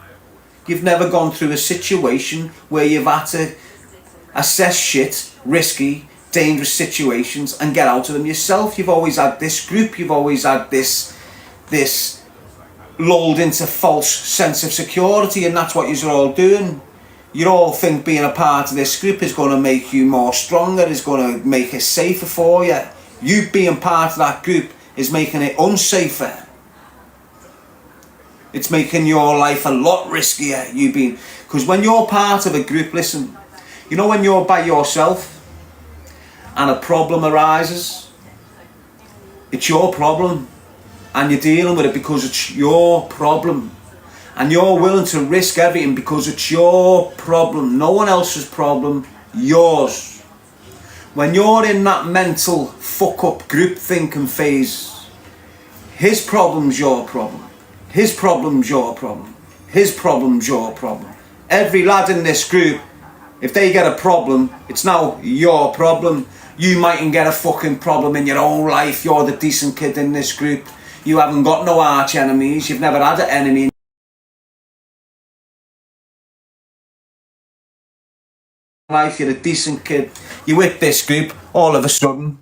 You've never gone through a situation where you've had to assess shit, risky, dangerous situations and get out of them yourself. You've always had this group, you've always had this lulled into false sense of security, and that's what you're all doing. You all think being a part of this group is going to make you more stronger, is going to make it safer for you. You being part of that group is making it unsafer. It's making your life a lot riskier. Because when you're part of a group, listen, you know when you're by yourself and a problem arises, it's your problem. And you're dealing with it because it's your problem. And you're willing to risk everything because it's your problem. No one else's problem, yours. When you're in that mental fuck-up group thinking phase, his problem's your problem. His problem's your problem. His problem's your problem. Every lad in this group, if they get a problem, it's now your problem. You mightn't get a fucking problem in your own life. You're the decent kid in this group. You haven't got no arch enemies. You've never had an enemy in life. You're a decent kid. You're with this group. All of a sudden,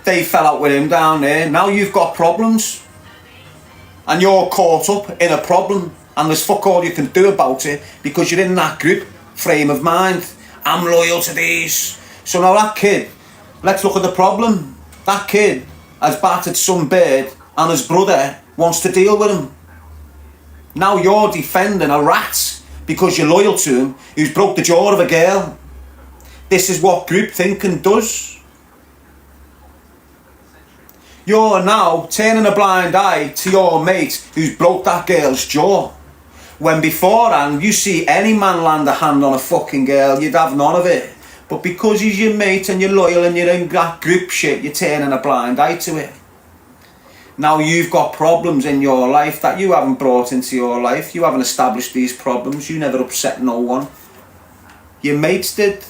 they fell out with him down there. Now you've got problems. and you're caught up in a problem and there's fuck all you can do about it because you're in that group frame of mind. I'm loyal to these. So now that kid, let's look at the problem. That kid has battered some bird and his brother wants to deal with him. Now you're defending a rat because you're loyal to him who's broke the jaw of a girl. This is what group thinking does. You're now turning a blind eye to your mate who's broke that girl's jaw. When beforehand you see any man land a hand on a fucking girl, you'd have none of it. But because he's your mate and you're loyal and you're in that group shit, you're turning a blind eye to it. Now you've got problems in your life that you haven't brought into your life. You haven't established these problems. You never upset no one. Your mates did.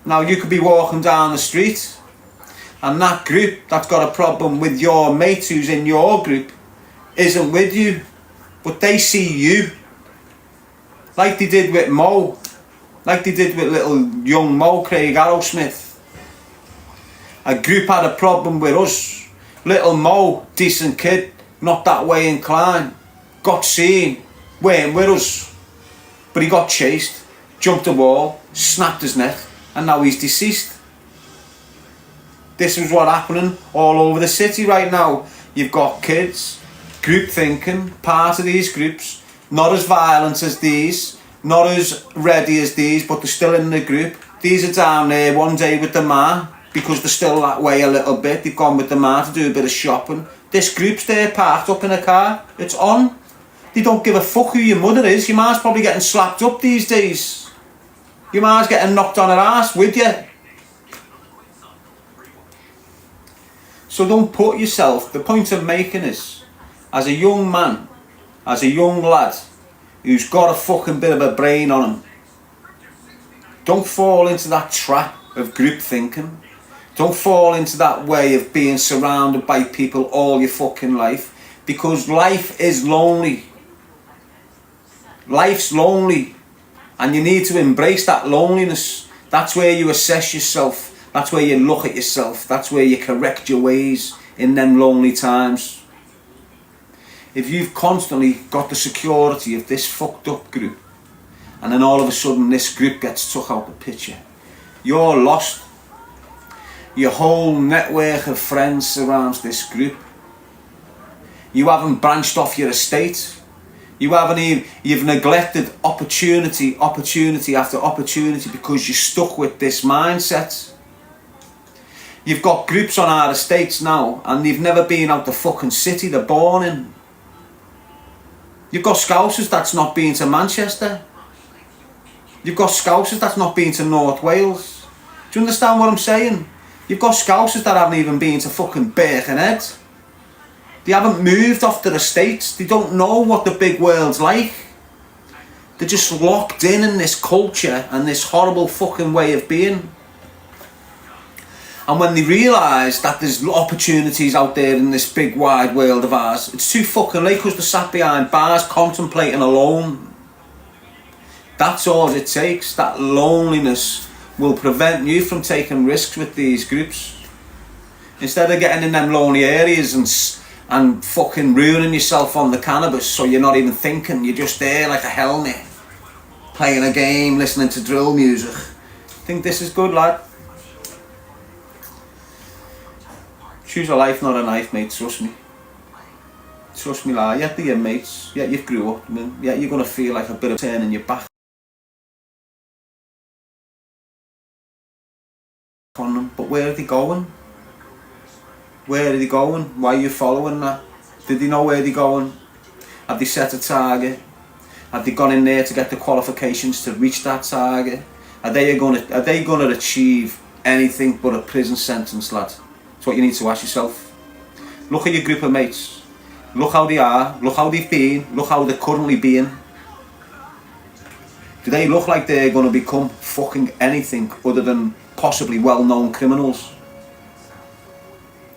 Now you could be walking down the street and that group that's got a problem with your mate who's in your group isn't with you, but they see you. Like they did with Mo. Like they did with little young Mo, Craig Arrowsmith. A group had a problem with us. Little Mo, decent kid, not that way inclined. Got seen, weren't with us. But he got chased, jumped a wall, snapped his neck, and now he's deceased. This is what's happening all over the city right now. You've got kids, group thinking, part of these groups, not as violent as these, not as ready as these, but they're still in the group. These are down there one day with the ma, because they're still that way a little bit. They've gone with the ma to do a bit of shopping. This group's there parked up in a car. It's on. They don't give a fuck who your mother is. Your ma's probably getting slapped up these days. Your ma's getting knocked on her ass with you. So don't put yourself, the point I'm making is, as a young man, as a young lad, who's got a fucking bit of a brain on him, don't fall into that trap of group thinking. Don't fall into that way of being surrounded by people all your fucking life, because life is lonely. Life's lonely, and you need to embrace that loneliness. That's where you assess yourself. That's where you look at yourself. That's where you correct your ways in them lonely times. If you've constantly got the security of this fucked up group, and then all of a sudden this group gets took out the picture, you're lost. Your whole network of friends surrounds this group. You haven't branched off your estate. You've neglected opportunity after opportunity because you're stuck with this mindset. You've got groups on our estates now and they've never been out the fucking city they're born in. You've got Scousers that's not been to Manchester. You've got Scousers that's not been to North Wales. Do you understand what I'm saying? You've got Scousers that haven't even been to fucking Birkenhead. They haven't moved off their estates. They don't know what the big world's like. They're just locked in this culture and this horrible fucking way of being. And when they realise that there's opportunities out there in this big wide world of ours, it's too fucking late because they're sat behind bars contemplating alone. That's all it takes. That loneliness will prevent you from taking risks with these groups. Instead of getting in them lonely areas and fucking ruining yourself on the cannabis so you're not even thinking, you're just there like a helmet, playing a game, listening to drill music. Think this is good, lad? Choose a life, not a knife, mate, trust me. Trust me, lad. Yeah, they're your mates. Yeah, you've grew up. I mean, yeah, you're going to feel like a bit of turning your back on them. But where are they going? Where are they going? Why are you following that? Did they know where they're going? Have they set a target? Have they gone in there to get the qualifications to reach that target? Are they going to achieve anything but a prison sentence, lad? That's what you need to ask yourself. Look at your group of mates. Look how they are. Look how they've been. Look how they're currently being. Do they look like they're going to become fucking anything other than possibly well-known criminals?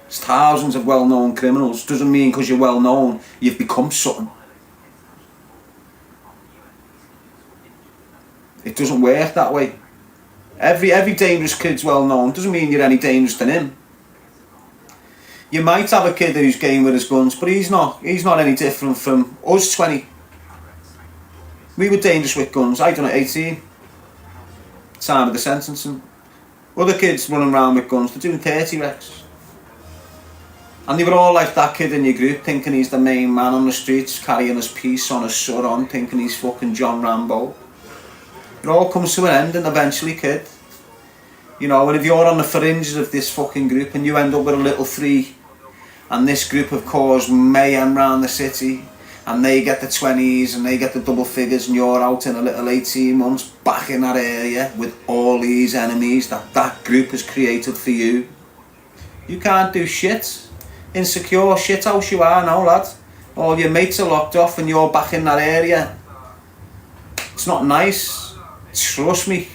There's thousands of well-known criminals. Doesn't mean because you're well-known you've become something. It doesn't work that way. Every dangerous kid's well-known. Doesn't mean you're any dangerous than him. You might have a kid who's game with his guns, but he's not any different from us 20. We were dangerous with guns. I done it at 18. Time of the sentencing. Other kids running around with guns, they're doing 30 wrecks. And they were all like that kid in your group, thinking he's the main man on the streets, carrying his piece on his sut on, thinking he's fucking John Rambo. It all comes to an end, and eventually, kid. You know, and if you're on the fringes of this fucking group and you end up with a little 3, and this group have caused mayhem around the city, and they get the 20s and they get the double figures, and you're out in a little 18 months back in that area with all these enemies that group has created for you. You can't do shit. Insecure shit house you are now, lad. All your mates are locked off and you're back in that area. It's not nice. Trust me.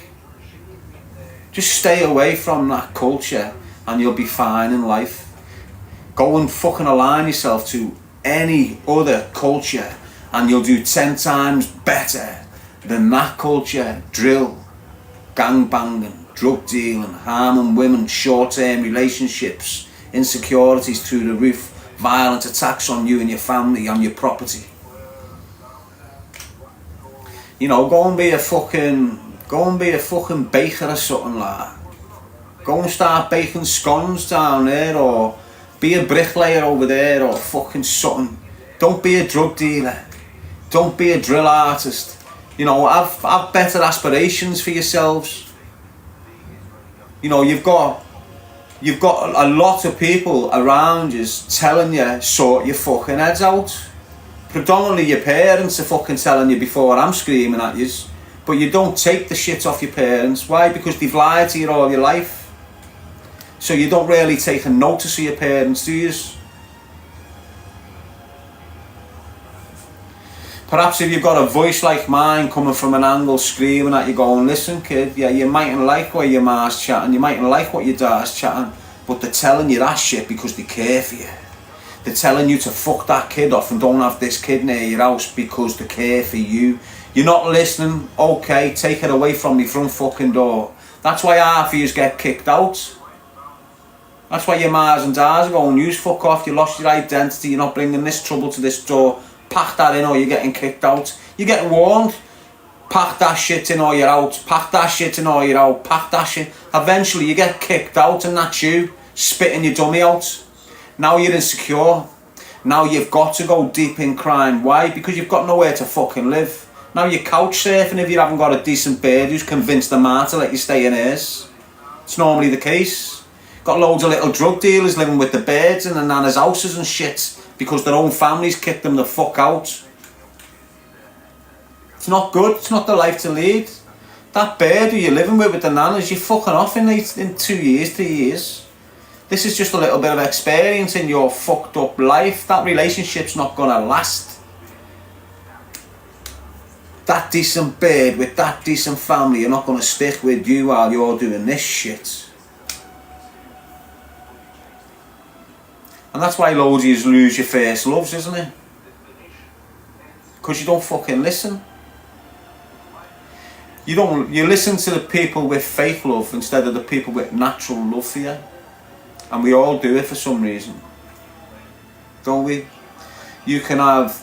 Just stay away from that culture and you'll be fine in life. Go and fucking align yourself to any other culture and you'll do 10 times better than that culture. Drill, gangbanging, drug dealing, harming women, short-term relationships, insecurities through the roof, violent attacks on you and your family, on your property. You know, go and be a fucking baker or something like that. Go and start baking scones down there, or be a bricklayer over there, or fucking something. Don't be a drug dealer. Don't be a drill artist. You know, have better aspirations for yourselves. You know, you've got a lot of people around you telling you, sort your fucking heads out. Predominantly your parents are fucking telling you before I'm screaming at you. But you don't take the shit off your parents. Why? Because they've lied to you all your life. So you don't really take a notice of your parents, do you? Perhaps if you've got a voice like mine coming from an angle screaming at you going, listen kid, yeah, you mightn't like what your ma's chatting, you mightn't like what your dad's chatting, but they're telling you that shit because they care for you. They're telling you to fuck that kid off and don't have this kid near your house because they care for you. You're not listening, okay, take it away from me front fucking door. That's why half of you get kicked out. That's why your ma's and dads are going, you fuck off, you lost your identity, you're not bringing this trouble to this door. Pack that in or you're getting kicked out. You're getting warned. Pack that shit in or you're out. Pack that shit in or you're out. Pack that shit. Eventually you get kicked out and that's you spitting your dummy out. Now you're insecure. Now you've got to go deep in crime. Why? Because you've got nowhere to fucking live. Now you're couch surfing if you haven't got a decent bird who's convinced the man to let you stay in his. It's normally the case. Got loads of little drug dealers living with the birds in the nana's houses and shit because their own families kicked them the fuck out. It's not good. It's not the life to lead. That bird who you're living with the nanas, you're fucking off in 2 years, 3 years. This is just a little bit of experience in your fucked up life. That relationship's not gonna last. That decent bird with that decent family, you're not gonna stick with you while you're doing this shit. And that's why loads of you lose your first loves, isn't it? Because you don't fucking listen. You listen to the people with fake love instead of the people with natural love for you. And we all do it for some reason. Don't we? You can have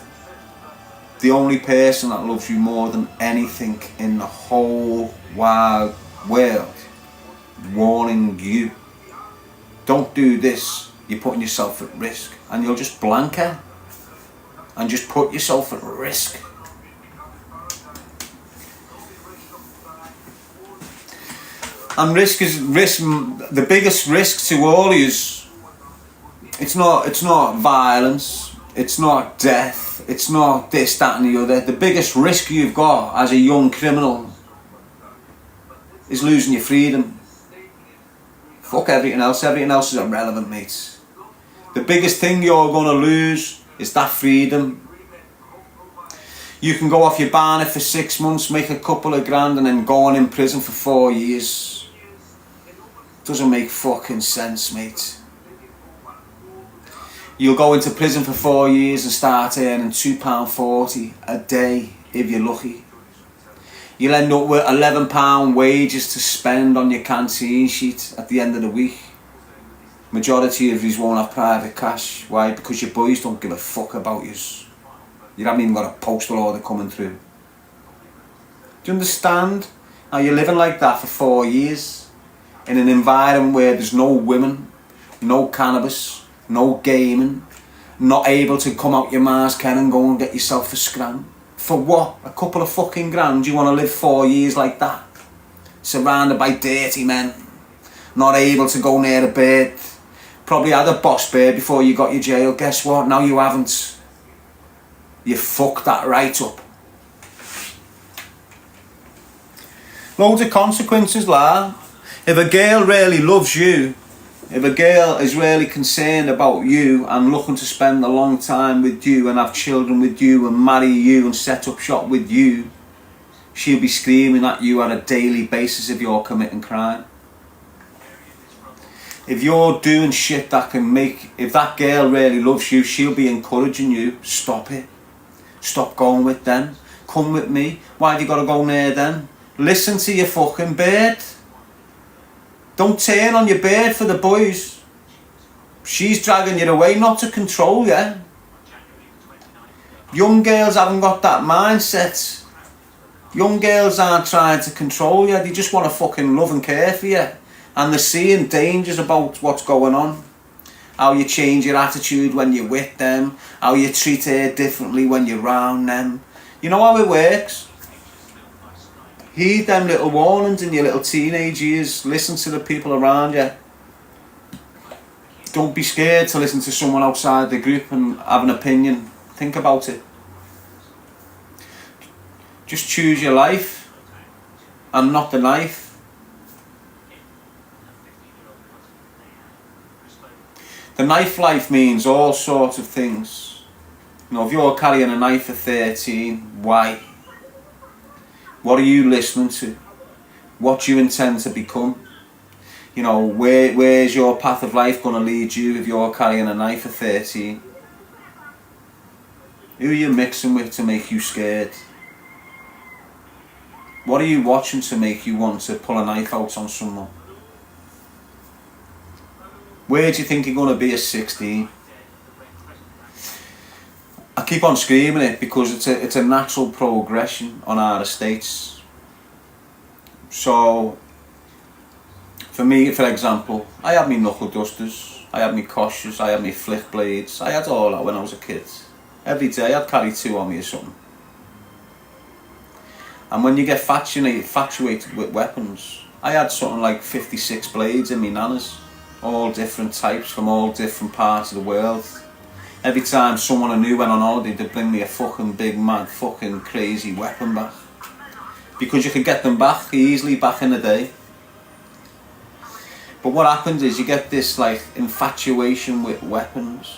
the only person that loves you more than anything in the whole wide world warning you. Don't do this. You're putting yourself at risk, and you'll just blank her and just put yourself at risk. And risk. The biggest risk to all is it's not violence, it's not death, it's not this, that, and the other. The biggest risk you've got as a young criminal is losing your freedom. Fuck everything else is irrelevant, mate. The biggest thing you're going to lose is that freedom. You can go off your barnet for 6 months, make a couple of grand and then go on in prison for 4 years. Doesn't make fucking sense, mate. You'll go into prison for 4 years and start earning £2.40 a day if you're lucky. You'll end up with £11 wages to spend on your canteen sheet at the end of the week. Majority of yous won't have private cash. Why? Because your boys don't give a fuck about yous. You haven't even got a postal order coming through. Do you understand how you're living like that for 4 years in an environment where there's no women, no cannabis, no gaming, not able to come out your Mars Ken and go and get yourself a scram? For what? A couple of fucking grand? You want to live 4 years like that? Surrounded by dirty men, not able to go near a bird. Probably had a boss bird before you got your jail. Guess what? Now you haven't. You fucked that right up. Loads of consequences, lad. If a girl really loves you, if a girl is really concerned about you and looking to spend a long time with you and have children with you and marry you and set up shop with you, she'll be screaming at you on a daily basis if you're committing crime. If you're doing shit that can make, if that girl really loves you, she'll be encouraging you, stop it. Stop going with them. Come with me. Why have you got to go near them? Listen to your fucking bird. Don't turn on your bird for the boys. She's dragging you away, not to control you. Young girls haven't got that mindset. Young girls aren't trying to control you. They just want to fucking love and care for you. And they're seeing dangers about what's going on. How you change your attitude when you're with them. How you treat her differently when you're around them. You know how it works. Heed them little warnings in your little teenage years. Listen to the people around you. Don't be scared to listen to someone outside the group and have an opinion. Think about it. Just choose your life and not the knife. The knife life means all sorts of things. You know, if you're carrying a knife at 13, why? What are you listening to? What do you intend to become? You know, where's your path of life going to lead you if you're carrying a knife at 13? Who are you mixing with to make you scared? What are you watching to make you want to pull a knife out on someone? Where do you think you're going to be at 16? I keep on screaming it because it's a natural progression on our estates. So, for me, for example, I had me knuckle dusters, I had me koshers, I had me flick blades, I had all that when I was a kid. Every day I'd carry 2 on me or something. And when you get infatuated with weapons, I had something like 56 blades in me nanas. All different types from all different parts of the world. Every time someone I knew went on holiday, they'd bring me a fucking big mad fucking crazy weapon back. Because you could get them back easily back in the day. But what happens is you get this like infatuation with weapons,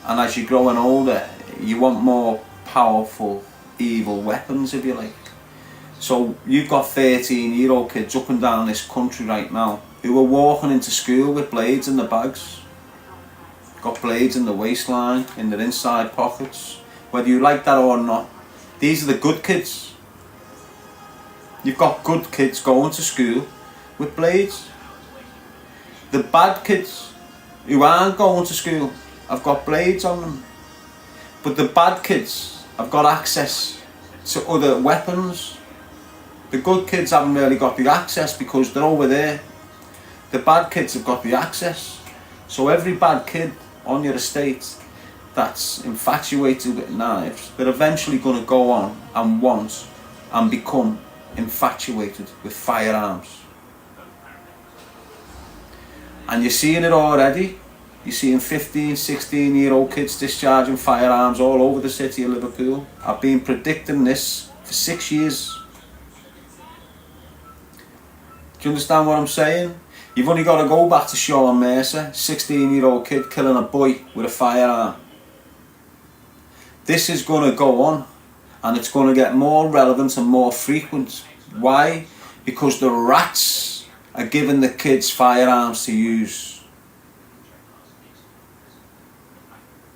and as you're growing older you want more powerful evil weapons, if you like. So you've got 13-year-old kids up and down this country right now who are walking into school with blades in their bags. Got blades in the waistline, in their inside pockets. Whether you like that or not, these are the good kids. You've got good kids going to school with blades. The bad kids who aren't going to school have got blades on them. But the bad kids have got access to other weapons. The good kids haven't really got the access because they're over there. The bad kids have got the access. So every bad kid on your estate that's infatuated with knives, they're eventually going to go on and want and become infatuated with firearms. And you're seeing it already. You're seeing 15, 16-year-old kids discharging firearms all over the city of Liverpool. I've been predicting this for 6 years. Do you understand what I'm saying? You've only got to go back to Sean Mercer, 16-year-old kid killing a boy with a firearm. This is going to go on, and it's going to get more relevant and more frequent. Why? Because the rats are giving the kids firearms to use.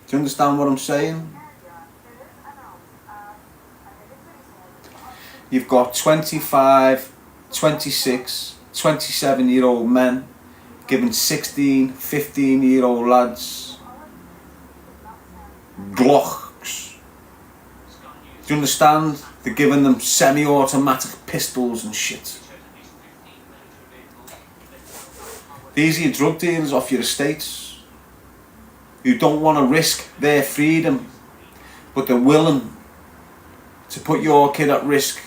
Do you understand what I'm saying? You've got 25, 26, 27-year-old men giving 16, 15-year-old lads Glocks. Do you understand? They're giving them semi-automatic pistols and shit. These are your drug dealers off your estates who don't want to risk their freedom, but they're willing to put your kid at risk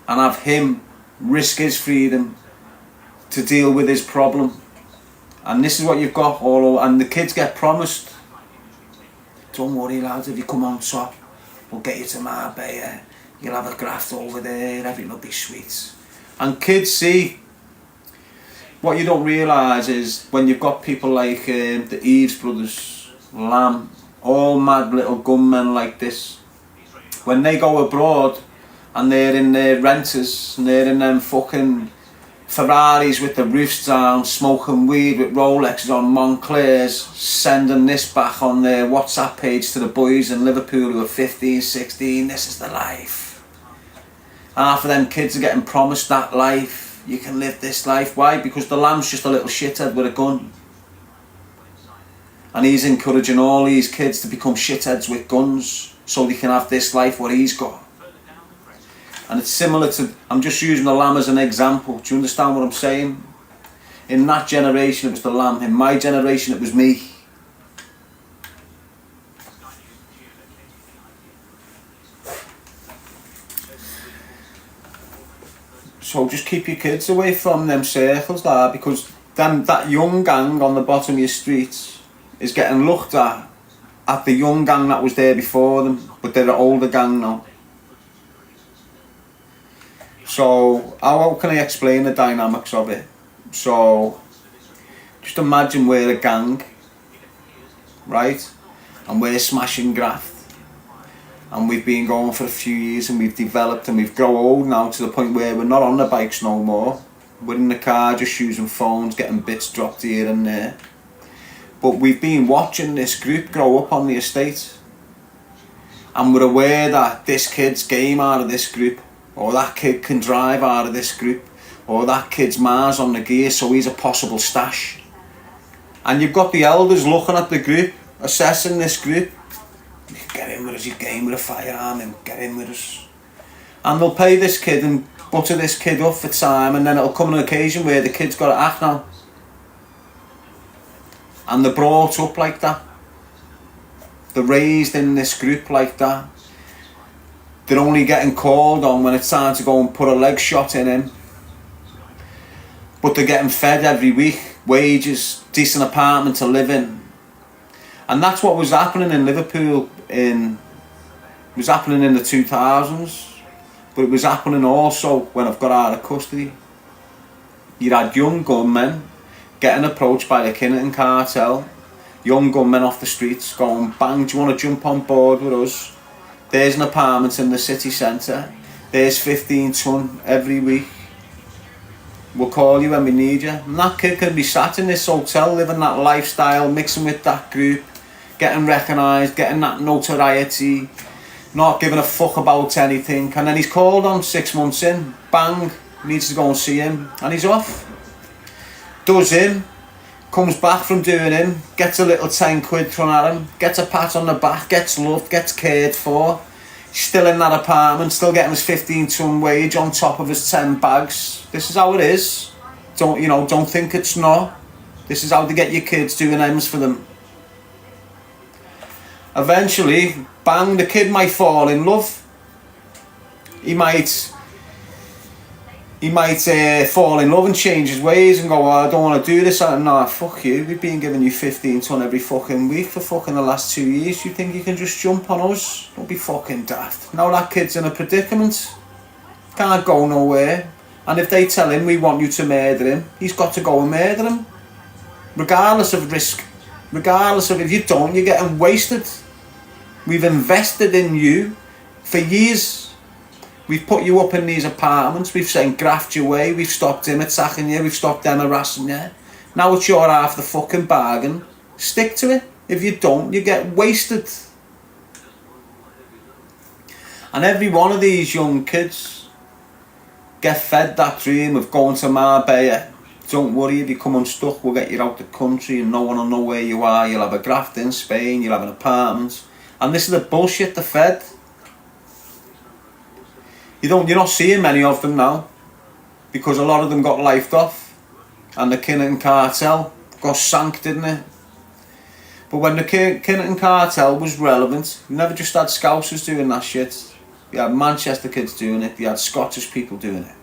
and have him risk his freedom to deal with his problem. And this is what you've got all over, and the kids get promised, don't worry lads, if you come on top, we'll get you to Marbella, you'll have a graft over there, everything will be sweet. And kids see, what you don't realise is when you've got people like the Eves brothers, Lamb, all mad little gunmen like this, when they go abroad and they're in their renters and they're in them fucking Ferraris with the roofs down, smoking weed with Rolexes on, Monclairs, sending this back on their WhatsApp page to the boys in Liverpool who are 15, 16, this is the life. Half of them kids are getting promised that life. You can live this life. Why? Because the Lamb's just a little shithead with a gun. And he's encouraging all these kids to become shitheads with guns so they can have this life what he's got. And it's similar to, I'm just using the Lamb as an example. Do you understand what I'm saying? In that generation it was the Lamb. In my generation it was me. So just keep your kids away from them circles there, because that young gang on the bottom of your streets is getting looked at the young gang that was there before them, but they're an older gang now. So how can I explain the dynamics of it? So just imagine we're a gang, right? And we're smashing graft. And we've been going for a few years and we've developed and we've grown old now to the point where we're not on the bikes no more. We're in the car just using phones, getting bits dropped here and there. But we've been watching this group grow up on the estate. And we're aware that this kid's game out of this group, or that kid can drive out of this group, or that kid's Mars on the gear, so he's a possible stash. And you've got the elders looking at the group, assessing this group. Get in with us, you game with a firearm and get in with us. And they'll pay this kid and butter this kid up for time, and then it'll come an occasion where the kid's got to act now. And they're brought up like that. They're raised in this group like that. They're only getting called on when it's time to go and put a leg shot in him. But they're getting fed every week, wages, decent apartment to live in. And that's what was happening in Liverpool it was happening in the 2000s, but it was happening also when I've got out of custody. You had young gunmen getting approached by the Kinnington cartel, young gunmen off the streets going, bang, do you want to jump on board with us? There's an apartment in the city centre, there's 15 ton every week, we'll call you when we need you. And that kid can be sat in this hotel living that lifestyle, mixing with that group, getting recognised, getting that notoriety, not giving a fuck about anything, and then he's called on 6 months in, bang, needs to go and see him, and he's off. Does him, comes back from doing him, gets a little 10 quid thrown at him, gets a pat on the back, gets loved, gets cared for, he's still in that apartment, still getting his 15 ton wage on top of his 10 bags. This is how it is. Don't think it's not. This is how to get your kids doing M's for them. Eventually, bang, the kid might fall in love. He might fall in love and change his ways and go, oh, I don't want to do this. No, fuck you. We've been giving you 15 ton every fucking week for fucking the last 2 years. You think you can just jump on us? Don't be fucking daft. Now that kid's in a predicament. Can't go nowhere. And if they tell him, we want you to murder him, he's got to go and murder him. Regardless of risk. Regardless of, if you don't, you're getting wasted. We've invested in you for years. We've put you up in these apartments. We've sent graft your way. We've stopped him attacking you. We've stopped them harassing you. Now it's your half the fucking bargain. Stick to it. If you don't, you get wasted. And every one of these young kids get fed that dream of going to Marbella Don't worry, if you come unstuck, we'll get you out the country and no one will know where you are. You'll have a graft in Spain, you'll have an apartment. And this is the bullshit they're fed. You're not seeing many of them now, because a lot of them got lifed off, and the Kinnerton cartel got sank, didn't it? But when the Kinnerton cartel was relevant, you never just had Scousers doing that shit. You had Manchester kids doing it, you had Scottish people doing it.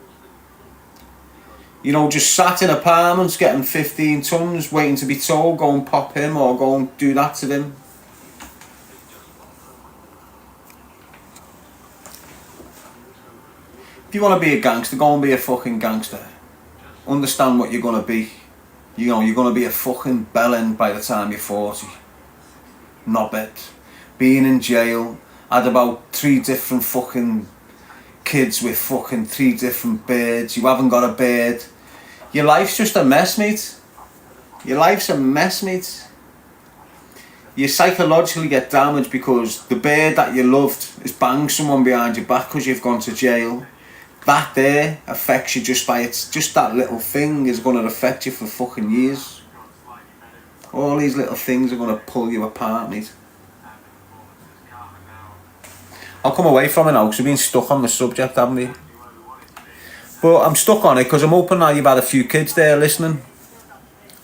You know, just sat in apartments getting 15 tons, waiting to be told, go and pop him or go and do that to him. If you want to be a gangster, go and be a fucking gangster. Understand what you're going to be. You know, you're going to be a fucking bellend by the time you're 40. Knobhead. Being in jail, had about 3 different fucking kids with fucking 3 different beards. You haven't got a beard. Your life's just a mess, mate. Your life's a mess, mate. You psychologically get damaged because the beard that you loved is banged someone behind your back because you've gone to jail. That there affects you just by it's just that little thing is going to affect you for fucking years. All these little things are going to pull you apart, mate. I'll come away from it now because we've been stuck on the subject, haven't we? But I'm stuck on it because I'm hoping now you've had a few kids there listening.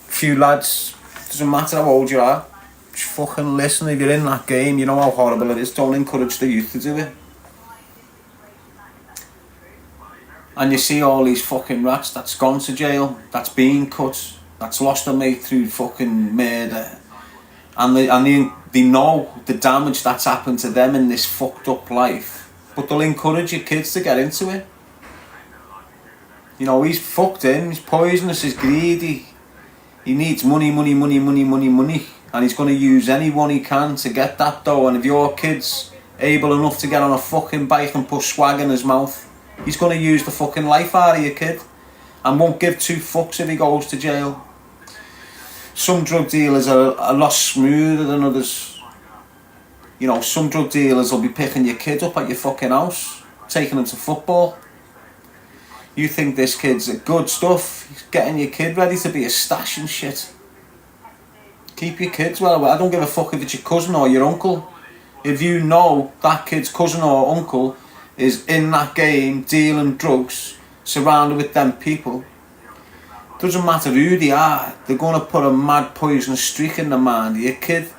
A few lads. Doesn't matter how old you are. Just fucking listen. If you're in that game, you know how horrible it is. Don't encourage the youth to do it. And you see all these fucking rats that's gone to jail, that's been cut, that's lost a mate through fucking murder. And they know the damage that's happened to them in this fucked up life. But they'll encourage your kids to get into it. You know, he's fucked in, he's poisonous, he's greedy. He needs money. And he's going to use anyone he can to get that dough. And if your kid's able enough to get on a fucking bike and put swag in his mouth, he's going to use the fucking life out of your kid. And won't give 2 fucks if he goes to jail. Some drug dealers are a lot smoother than others. You know, some drug dealers will be picking your kid up at your fucking house, taking him to football. You think this kid's a good stuff, he's getting your kid ready to be a stash and shit. Keep your kids well. I don't give a fuck if it's your cousin or your uncle. If you know that kid's cousin or uncle is in that game dealing drugs, surrounded with them people, doesn't matter who they are, they're going to put a mad poisonous streak in the mind of your kid.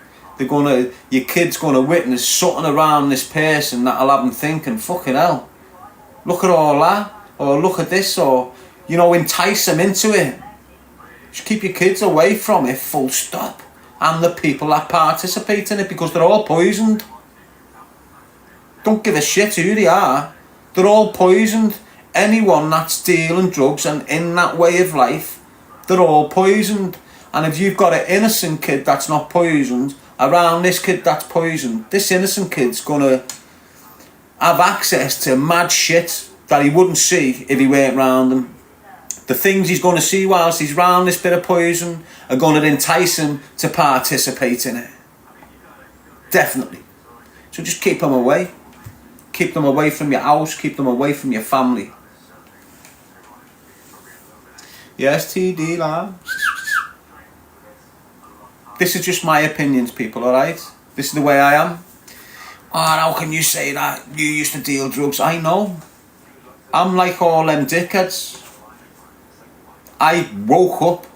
Your kid's going to witness something around this person that'll have them thinking, fucking hell, look at all that, or look at this, or, you know, entice them into it. Just keep your kids away from it, full stop. And the people that participate in it, because they're all poisoned. Don't give a shit who they are. They're all poisoned. Anyone that's dealing drugs and in that way of life, they're all poisoned. And if you've got an innocent kid that's not poisoned around this kid that's poisoned, this innocent kid's gonna have access to mad shit that he wouldn't see if he weren't around them. The things he's going to see whilst he's around this bit of poison are going to entice him to participate in it. Definitely. So just keep them away. Keep them away from your house. Keep them away from your family. Yes, TD, lad. This is just my opinions, people, alright? This is the way I am. Oh, how can you say that? You used to deal drugs. I know. I'm like all them dickheads. I woke up,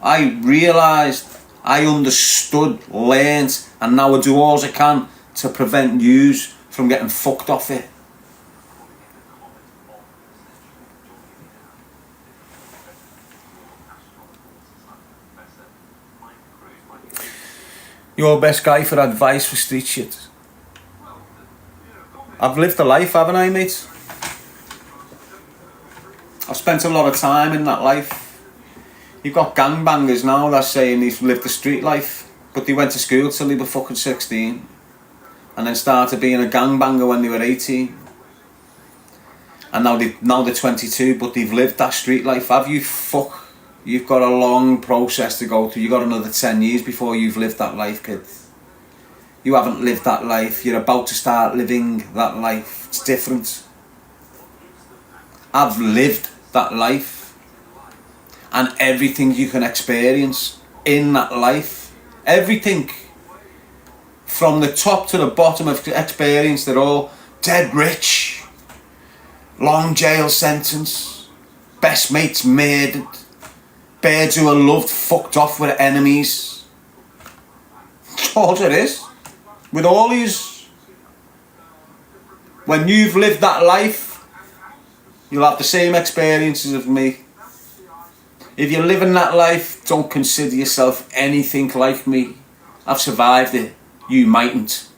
I realised, I understood, learnt, and now I do all I can to prevent yous from getting fucked off it. Your best guy for advice for street shit. I've lived a life, haven't I, mate? I've spent a lot of time in that life. You've got gangbangers now that's saying they've lived the street life, but they went to school till they were fucking 16 and then started being a gangbanger when they were 18. And now they're 22, but they've lived that street life. Have you? Fuck. You've got a long process to go through. You've got another 10 years before you've lived that life, kid. You haven't lived that life. You're about to start living that life. It's different. I've lived that life. and everything you can experience in that life. Everything. From the top to the bottom of experience, they're all dead rich, long jail sentence, best mates murdered, birds who are loved fucked off with enemies. That's all it is. With all these, when you've lived that life, you'll have the same experiences of me. If you're living that life, don't consider yourself anything like me. I've survived it. You mightn't.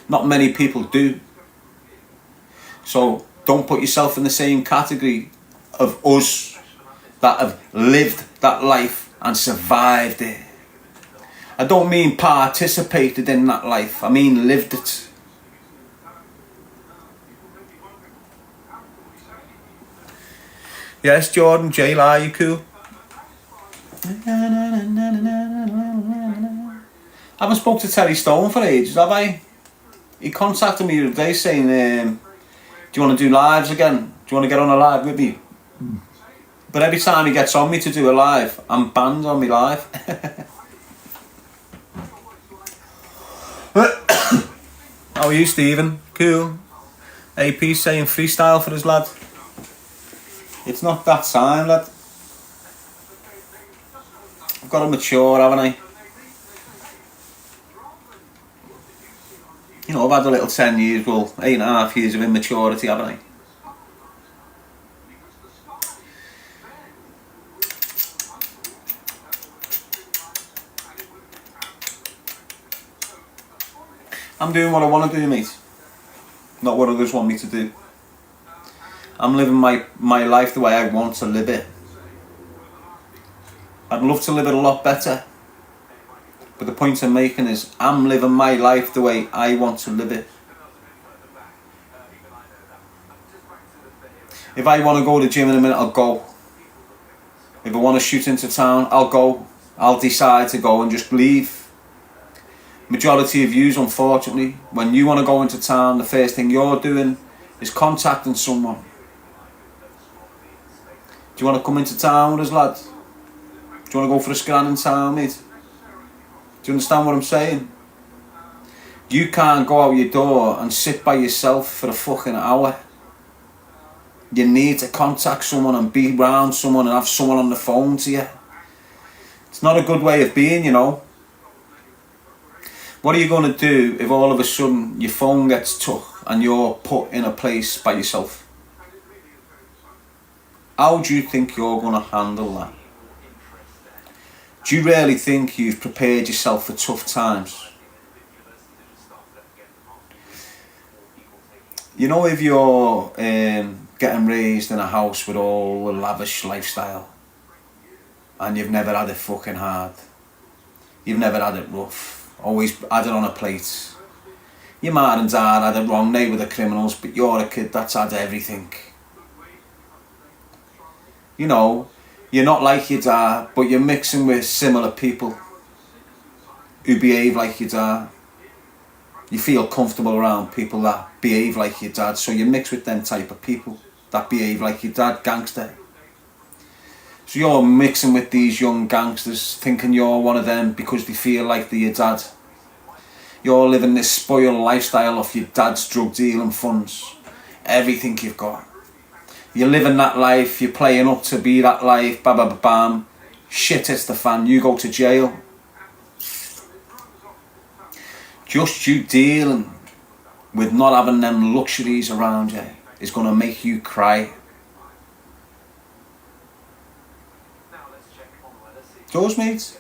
Not many people do. So don't put yourself in the same category of us that have lived that life and survived it. I don't mean participated in that life, I mean lived it. Yes, Jordan, J, are you cool? I haven't spoke to Terry Stone for ages, have I? He contacted me the other day saying, do you want to do lives again? Do you want to get on a live with me? But every time he gets on me to do a live, I'm banned on me live. How are you, Stephen? Cool. AP saying freestyle for his lad. It's not that time, lad. I've got to mature, haven't I? You know, I've had a little 10 years, well, 8.5 years of immaturity, haven't I? I'm doing what I want to do, mate. Not what others want me to do. I'm living my life the way I want to live it. I'd love to live it a lot better. But the point I'm making is, I'm living my life the way I want to live it. If I want to go to the gym in a minute, I'll go. If I want to shoot into town, I'll go. I'll decide to go and just leave. Majority of yous, unfortunately, when you want to go into town, the first thing you're doing is contacting someone. Do you want to come into town with us, lad? Do you want to go for a scan in town, mate? Do you understand what I'm saying? You can't go out your door and sit by yourself for a fucking hour. You need to contact someone and be around someone and have someone on the phone to you. It's not a good way of being, you know. What are you going to do if all of a sudden your phone gets took and you're put in a place by yourself? How do you think you're going to handle that? Do you really think you've prepared yourself for tough times? You know, if you're getting raised in a house with all the lavish lifestyle and you've never had it fucking hard, you've never had it rough, always had it on a plate. Your ma and dad had it wrong, they were the criminals, but you're a kid that's had everything. You know, you're not like your dad, but you're mixing with similar people who behave like your dad. You feel comfortable around people that behave like your dad, so you mix with them type of people that behave like your dad, gangster. So you're mixing with these young gangsters, thinking you're one of them because they feel like they're your dad. You're living this spoiled lifestyle off your dad's drug dealing funds. Everything you've got. You're living that life, you're playing up to be that life, bam, bam, bam. Shit hits the fan, you go to jail. Just you dealing with not having them luxuries around you is going to make you cry. Does, mate?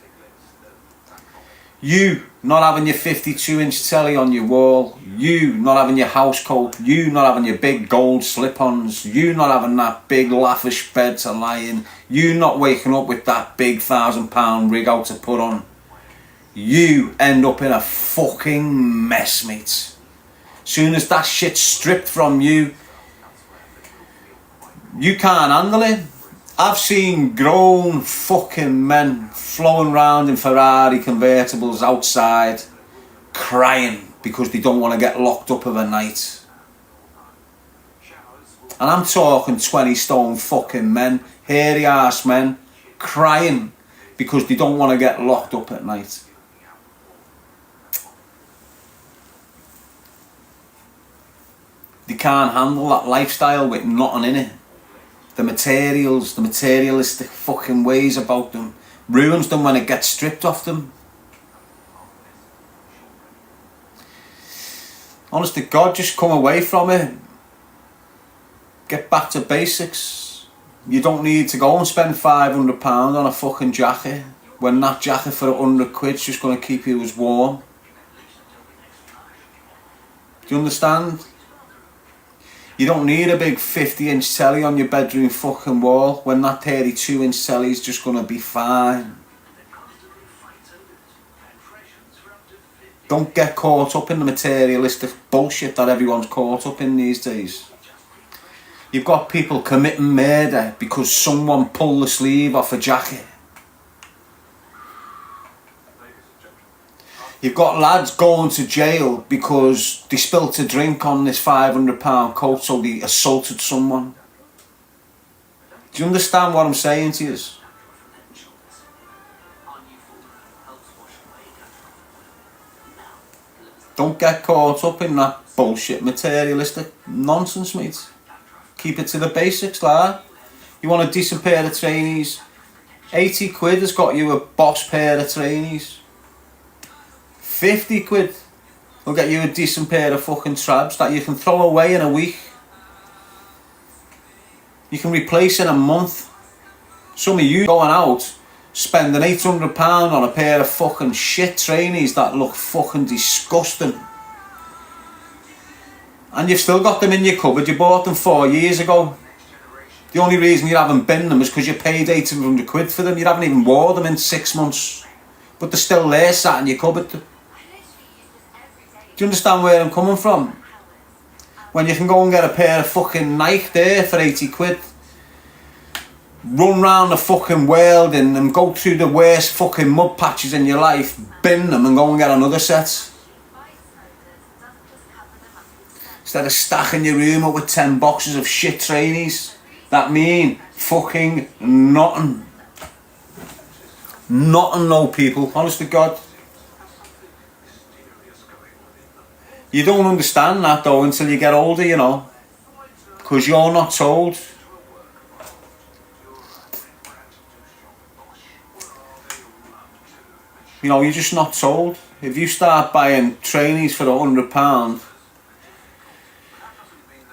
You not having your 52-inch telly on your wall, you not having your house coat, you not having your big gold slip-ons, you not having that big lavish bed to lie in, you not waking up with that big £1,000 rig out to put on. You end up in a fucking mess, mate. Soon as that shit's stripped from you, you can't handle it. I've seen grown fucking men flowing around in Ferrari convertibles outside crying because they don't want to get locked up of a night. And I'm talking 20 stone fucking men hairy ass men crying because they don't want to get locked up at night. They can't handle that lifestyle with nothing in it. The materials, the materialistic fucking ways about them ruins them when it gets stripped off them. Honest to God, just come away from it. Get back to basics. You don't need to go and spend £500 on a fucking jacket when that jacket for £100 is just going to keep you as warm. Do you understand? You don't need a big 50-inch telly on your bedroom fucking wall when that 32-inch telly is just going to be fine. Don't get caught up in the materialistic bullshit that everyone's caught up in these days. You've got people committing murder because someone pulled the sleeve off a jacket. You've got lads going to jail because they spilt a drink on this £500 coat, so they assaulted someone. Do you understand what I'm saying to you? Don't get caught up in that bullshit materialistic nonsense, mate. Keep it to the basics, lad. You want a decent pair of trainees? £80 has got you a boss pair of trainees. £50 will get you a decent pair of fucking trabs that you can throw away in a week. You can replace in a month. Some of you going out spending £800 on a pair of fucking shit trainees that look fucking disgusting. And you've still got them in your cupboard. You bought them 4 years ago. The only reason you haven't binned them is because you paid £800 for them. You haven't even wore them in 6 months. But they're still there, sat in your cupboard. Do you understand where I'm coming from? When you can go and get a pair of fucking Nike there for £80, run round the fucking world in them, go through the worst fucking mud patches in your life, bin them and go and get another set. Instead of stacking your room up with 10 boxes of shit trainees that mean fucking nothing. Nothing, no, people, honest to God. You don't understand that though until you get older, you know, because you're not told. You know, you're just not told. If you start buying trainees for £100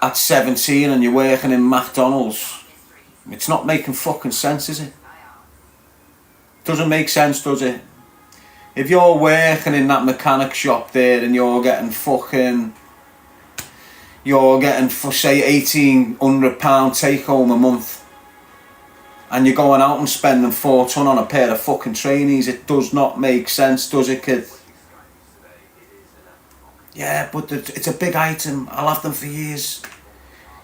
at 17 and you're working in McDonald's, it's not making fucking sense, is it? Doesn't make sense, does it? If you're working in that mechanic shop there and you're getting for say £1,800 take home a month, and you're going out and spending £4 ton on a pair of fucking trainees, it does not make sense, does it, kid? Yeah, but it's a big item. I'll have them for years.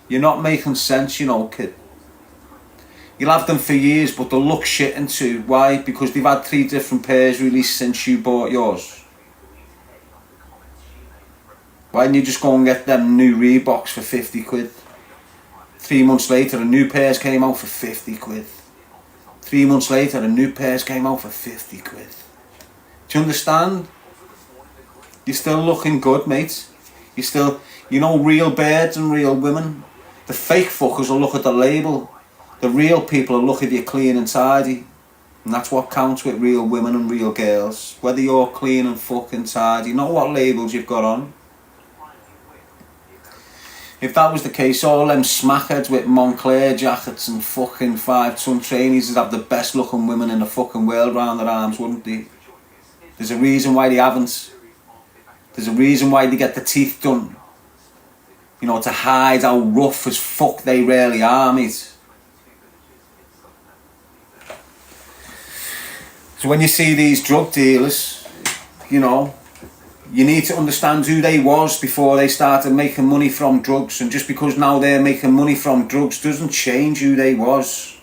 You're not making sense, you know, kid. You'll have them for years, but they'll look shit into. Why? Because they've had 3 different pairs released since you bought yours. Why didn't you just go and get them new Reeboks for £50? 3 months later, a new pairs came out for £50. 3 months later, a new pairs came out for £50. Do you understand? You're still looking good, mate. You're still, you know, real birds and real women. The fake fuckers will look at the label. The real people will look at you clean and tidy. And that's what counts with real women and real girls. Whether you're clean and fucking tidy, not what labels you've got on. If that was the case, all them smackheads with Moncler jackets and fucking 5 ton trainees would have the best looking women in the fucking world round their arms, wouldn't they? There's a reason why they haven't. There's a reason why they get the teeth done. You know, to hide how rough as fuck they really are, mate. So when you see these drug dealers, you know, you need to understand who they was before they started making money from drugs. And just because now they're making money from drugs doesn't change who they was.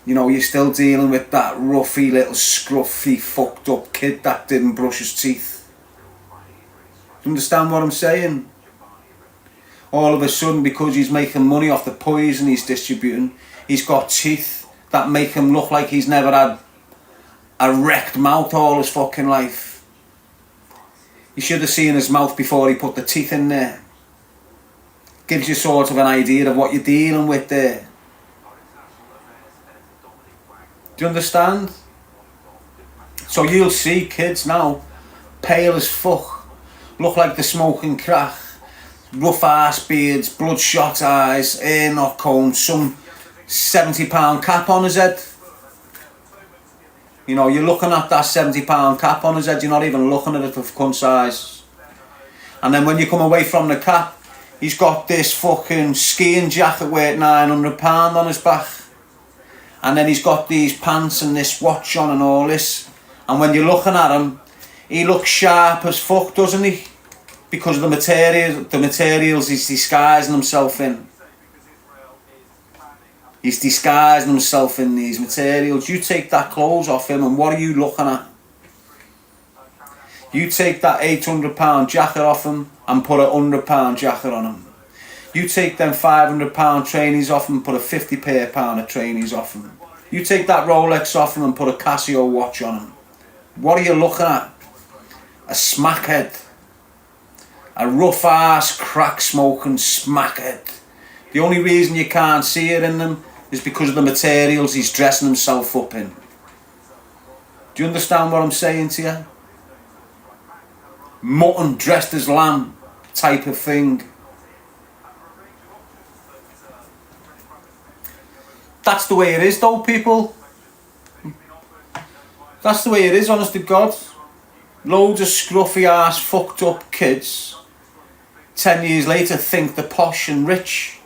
You know, you're still dealing with that roughy little scruffy fucked up kid that didn't brush his teeth. Understand what I'm saying? all of a sudden, because he's making money off the poison he's distributing, he's got teeth that make him look like he's never had a wrecked mouth all his fucking life. You should have seen his mouth before he put the teeth in there. Gives you sort of an idea of what you're dealing with there. Do you understand? So you'll see kids now, pale as fuck, look like they're smoking crack, rough ass beards, bloodshot eyes, hair not combed, some £70 cap on his head. You know, you're looking at that £70 cap on his head, you're not even looking at it for cunt size. And then when you come away from the cap, he's got this fucking skiing jacket worth £900 on his back. And then he's got these pants and this watch on and all this. And when you're looking at him, he looks sharp as fuck, doesn't he? Because of the materials he's disguising himself in. He's disguising himself in these materials. You take that clothes off him and what are you looking at? You take that £800 jacket off him and put a £100 jacket on him. You take them £500 trainees off him and put a £50 of trainees off him. You take that Rolex off him and put a Casio watch on him. What are you looking at? A smackhead. A rough ass crack smoking smackhead. The only reason you can't see it in them is because of the materials he's dressing himself up in. Do you understand what I'm saying to you? Mutton dressed as lamb type of thing. That's the way it is though, people. That's the way it is, honest to God. Loads of scruffy ass fucked up kids 10 years later think they're posh and rich.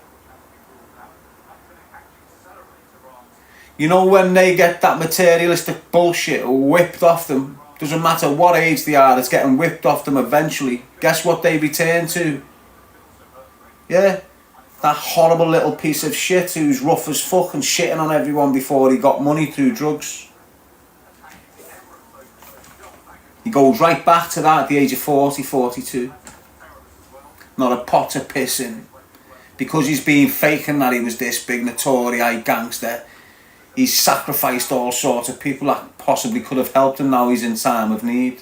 You know, when they get that materialistic bullshit whipped off them, doesn't matter what age they are, it's getting whipped off them eventually. Guess what they return to? Yeah, that horrible little piece of shit who's rough as fuck and shitting on everyone before he got money through drugs. He goes right back to that at the age of 40, 42. Not a pot to piss in. Because he's been faking that he was this big notorious gangster, he's sacrificed all sorts of people that possibly could have helped him. Now he's in time of need.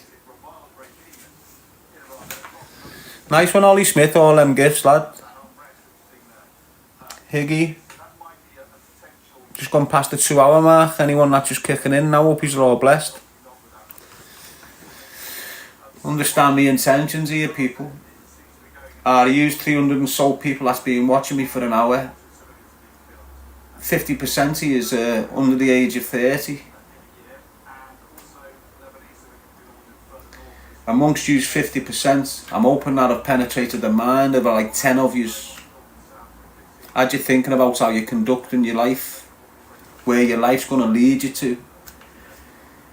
Nice one, Ollie Smith, all them gifts, lad. Higgy. Just gone past the 2 hour mark. Anyone that's just kicking in now, hope you're all blessed. Understand the intentions here, people. I used 300 and so people that's been watching me for an hour. 50% he is under the age of 30. Amongst you 50%, I'm hoping that I've penetrated the mind of like 10 of yous. As you're thinking about how you're conducting your life, where your life's going to lead you to.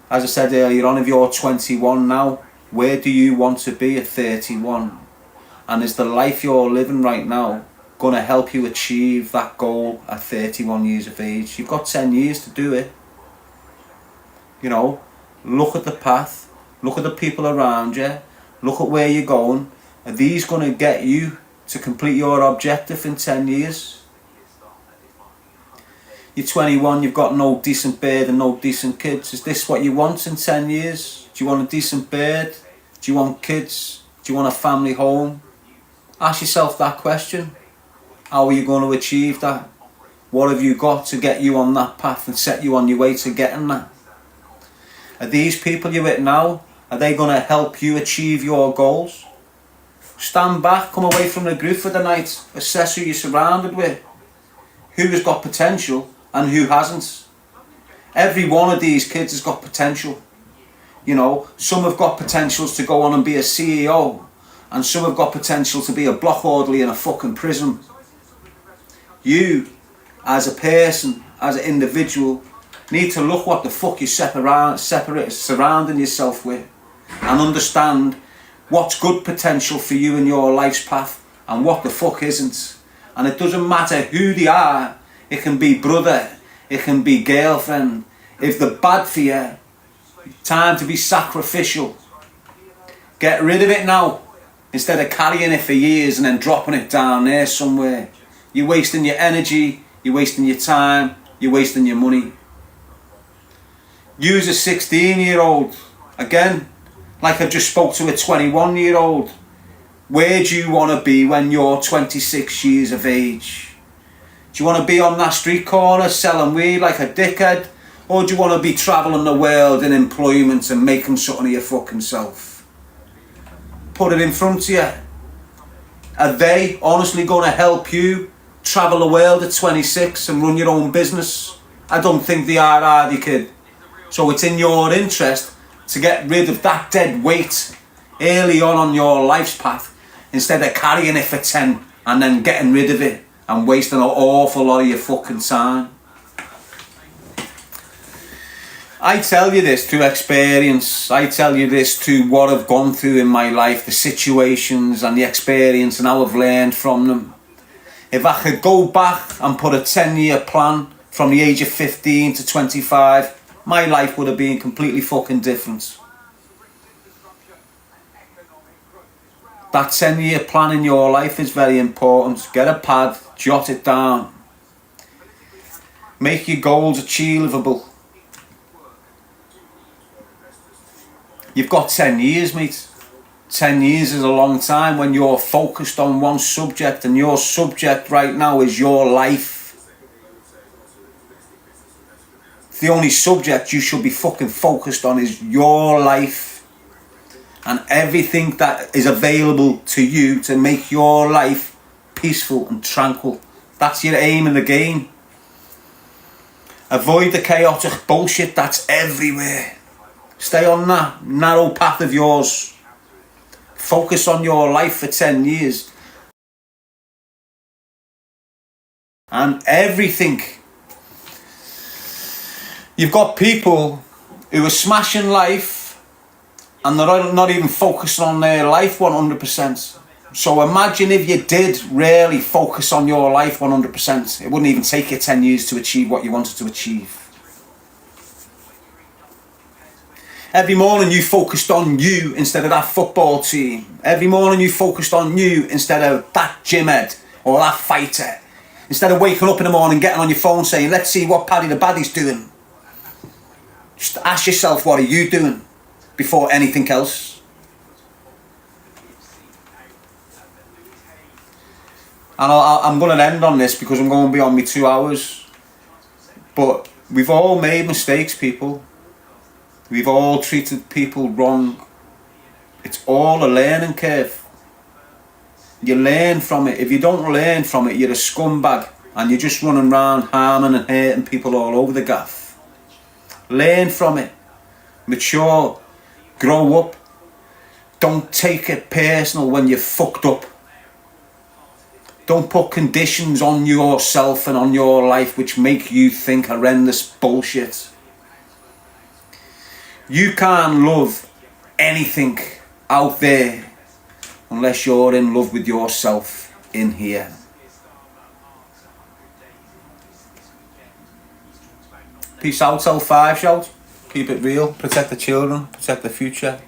As I said earlier on, if you're 21 now, where do you want to be at 31? And is the life you're living right now going to help you achieve that goal at 31 years of age? You've got 10 years to do it. You know, look at the path, look at the people around you, look at where you're going. Are these going to get you to complete your objective in 10 years? You're 21, you've got no decent bed and no decent kids. Is this what you want in 10 years? Do you want a decent bed? Do you want kids? Do you want a family home? Ask yourself that question. How are you going to achieve that? What have you got to get you on that path and set you on your way to getting that? Are these people you're with now, are they going to help you achieve your goals? Stand back, come away from the group for the night, assess who you're surrounded with, who has got potential and who hasn't. Every one of these kids has got potential. You know, some have got potentials to go on and be a CEO, and some have got potential to be a block orderly in a fucking prison. You, as a person, as an individual, need to look what the fuck you're surrounding yourself with and understand what's good potential for you in your life's path and what the fuck isn't. And it doesn't matter who they are. It can be brother, it can be girlfriend. If they're bad for you, time to be sacrificial. Get rid of it now. instead of carrying it for years and then dropping it down there somewhere. You're wasting your energy, you're wasting your time, you're wasting your money. Use a 16-year-old, again, like I just spoke to a 21-year-old. Where do you want to be when you're 26 years of age? Do you want to be on that street corner selling weed like a dickhead? Or do you want to be travelling the world in employment and making something of your fucking self? Put it in front of you. Are they honestly going to help you travel the world at 26 and run your own business? I don't think they are they, kid? So it's in your interest to get rid of that dead weight early on your life's path, instead of carrying it for 10 and then getting rid of it and wasting an awful lot of your fucking time. I tell you this through experience. I tell you this through what I've gone through in my life, the situations and the experience and how I've learned from them. If I could go back and put a 10-year plan from the age of 15 to 25, my life would have been completely fucking different. That 10-year plan in your life is very important. Get a pad, jot it down. Make your goals achievable. You've got 10 years, mate. 10 years is a long time when you're focused on one subject, and your subject right now is your life. The only subject you should be fucking focused on is your life, and everything that is available to you to make your life peaceful and tranquil. That's your aim in the game. Avoid the chaotic bullshit that's everywhere. Stay on that narrow path of yours. Focus on your life for 10 years. And everything. You've got people who are smashing life and they're not even focusing on their life 100%. So imagine if you did really focus on your life 100%. It wouldn't even take you 10 years to achieve what you wanted to achieve. Every morning you focused on you instead of that football team. Every morning you focused on you instead of that gym head or that fighter. Instead of waking up in the morning, getting on your phone saying, let's see what Paddy the Baddy's doing. Just ask yourself, what are you doing before anything else? And I'm going to end on this because I'm going to be on me 2 hours. But we've all made mistakes, people. We've all treated people wrong. It's all a learning curve. You learn from it. If you don't learn from it, you're a scumbag and you're just running around harming and hurting people all over the gaff. Learn from it. Mature. Grow up. Don't take it personal when you're fucked up. Don't put conditions on yourself and on your life which make you think horrendous bullshit. You can't love anything out there unless you're in love with yourself in here. Peace out, L5 shout. Keep it real. Protect the children. Protect the future.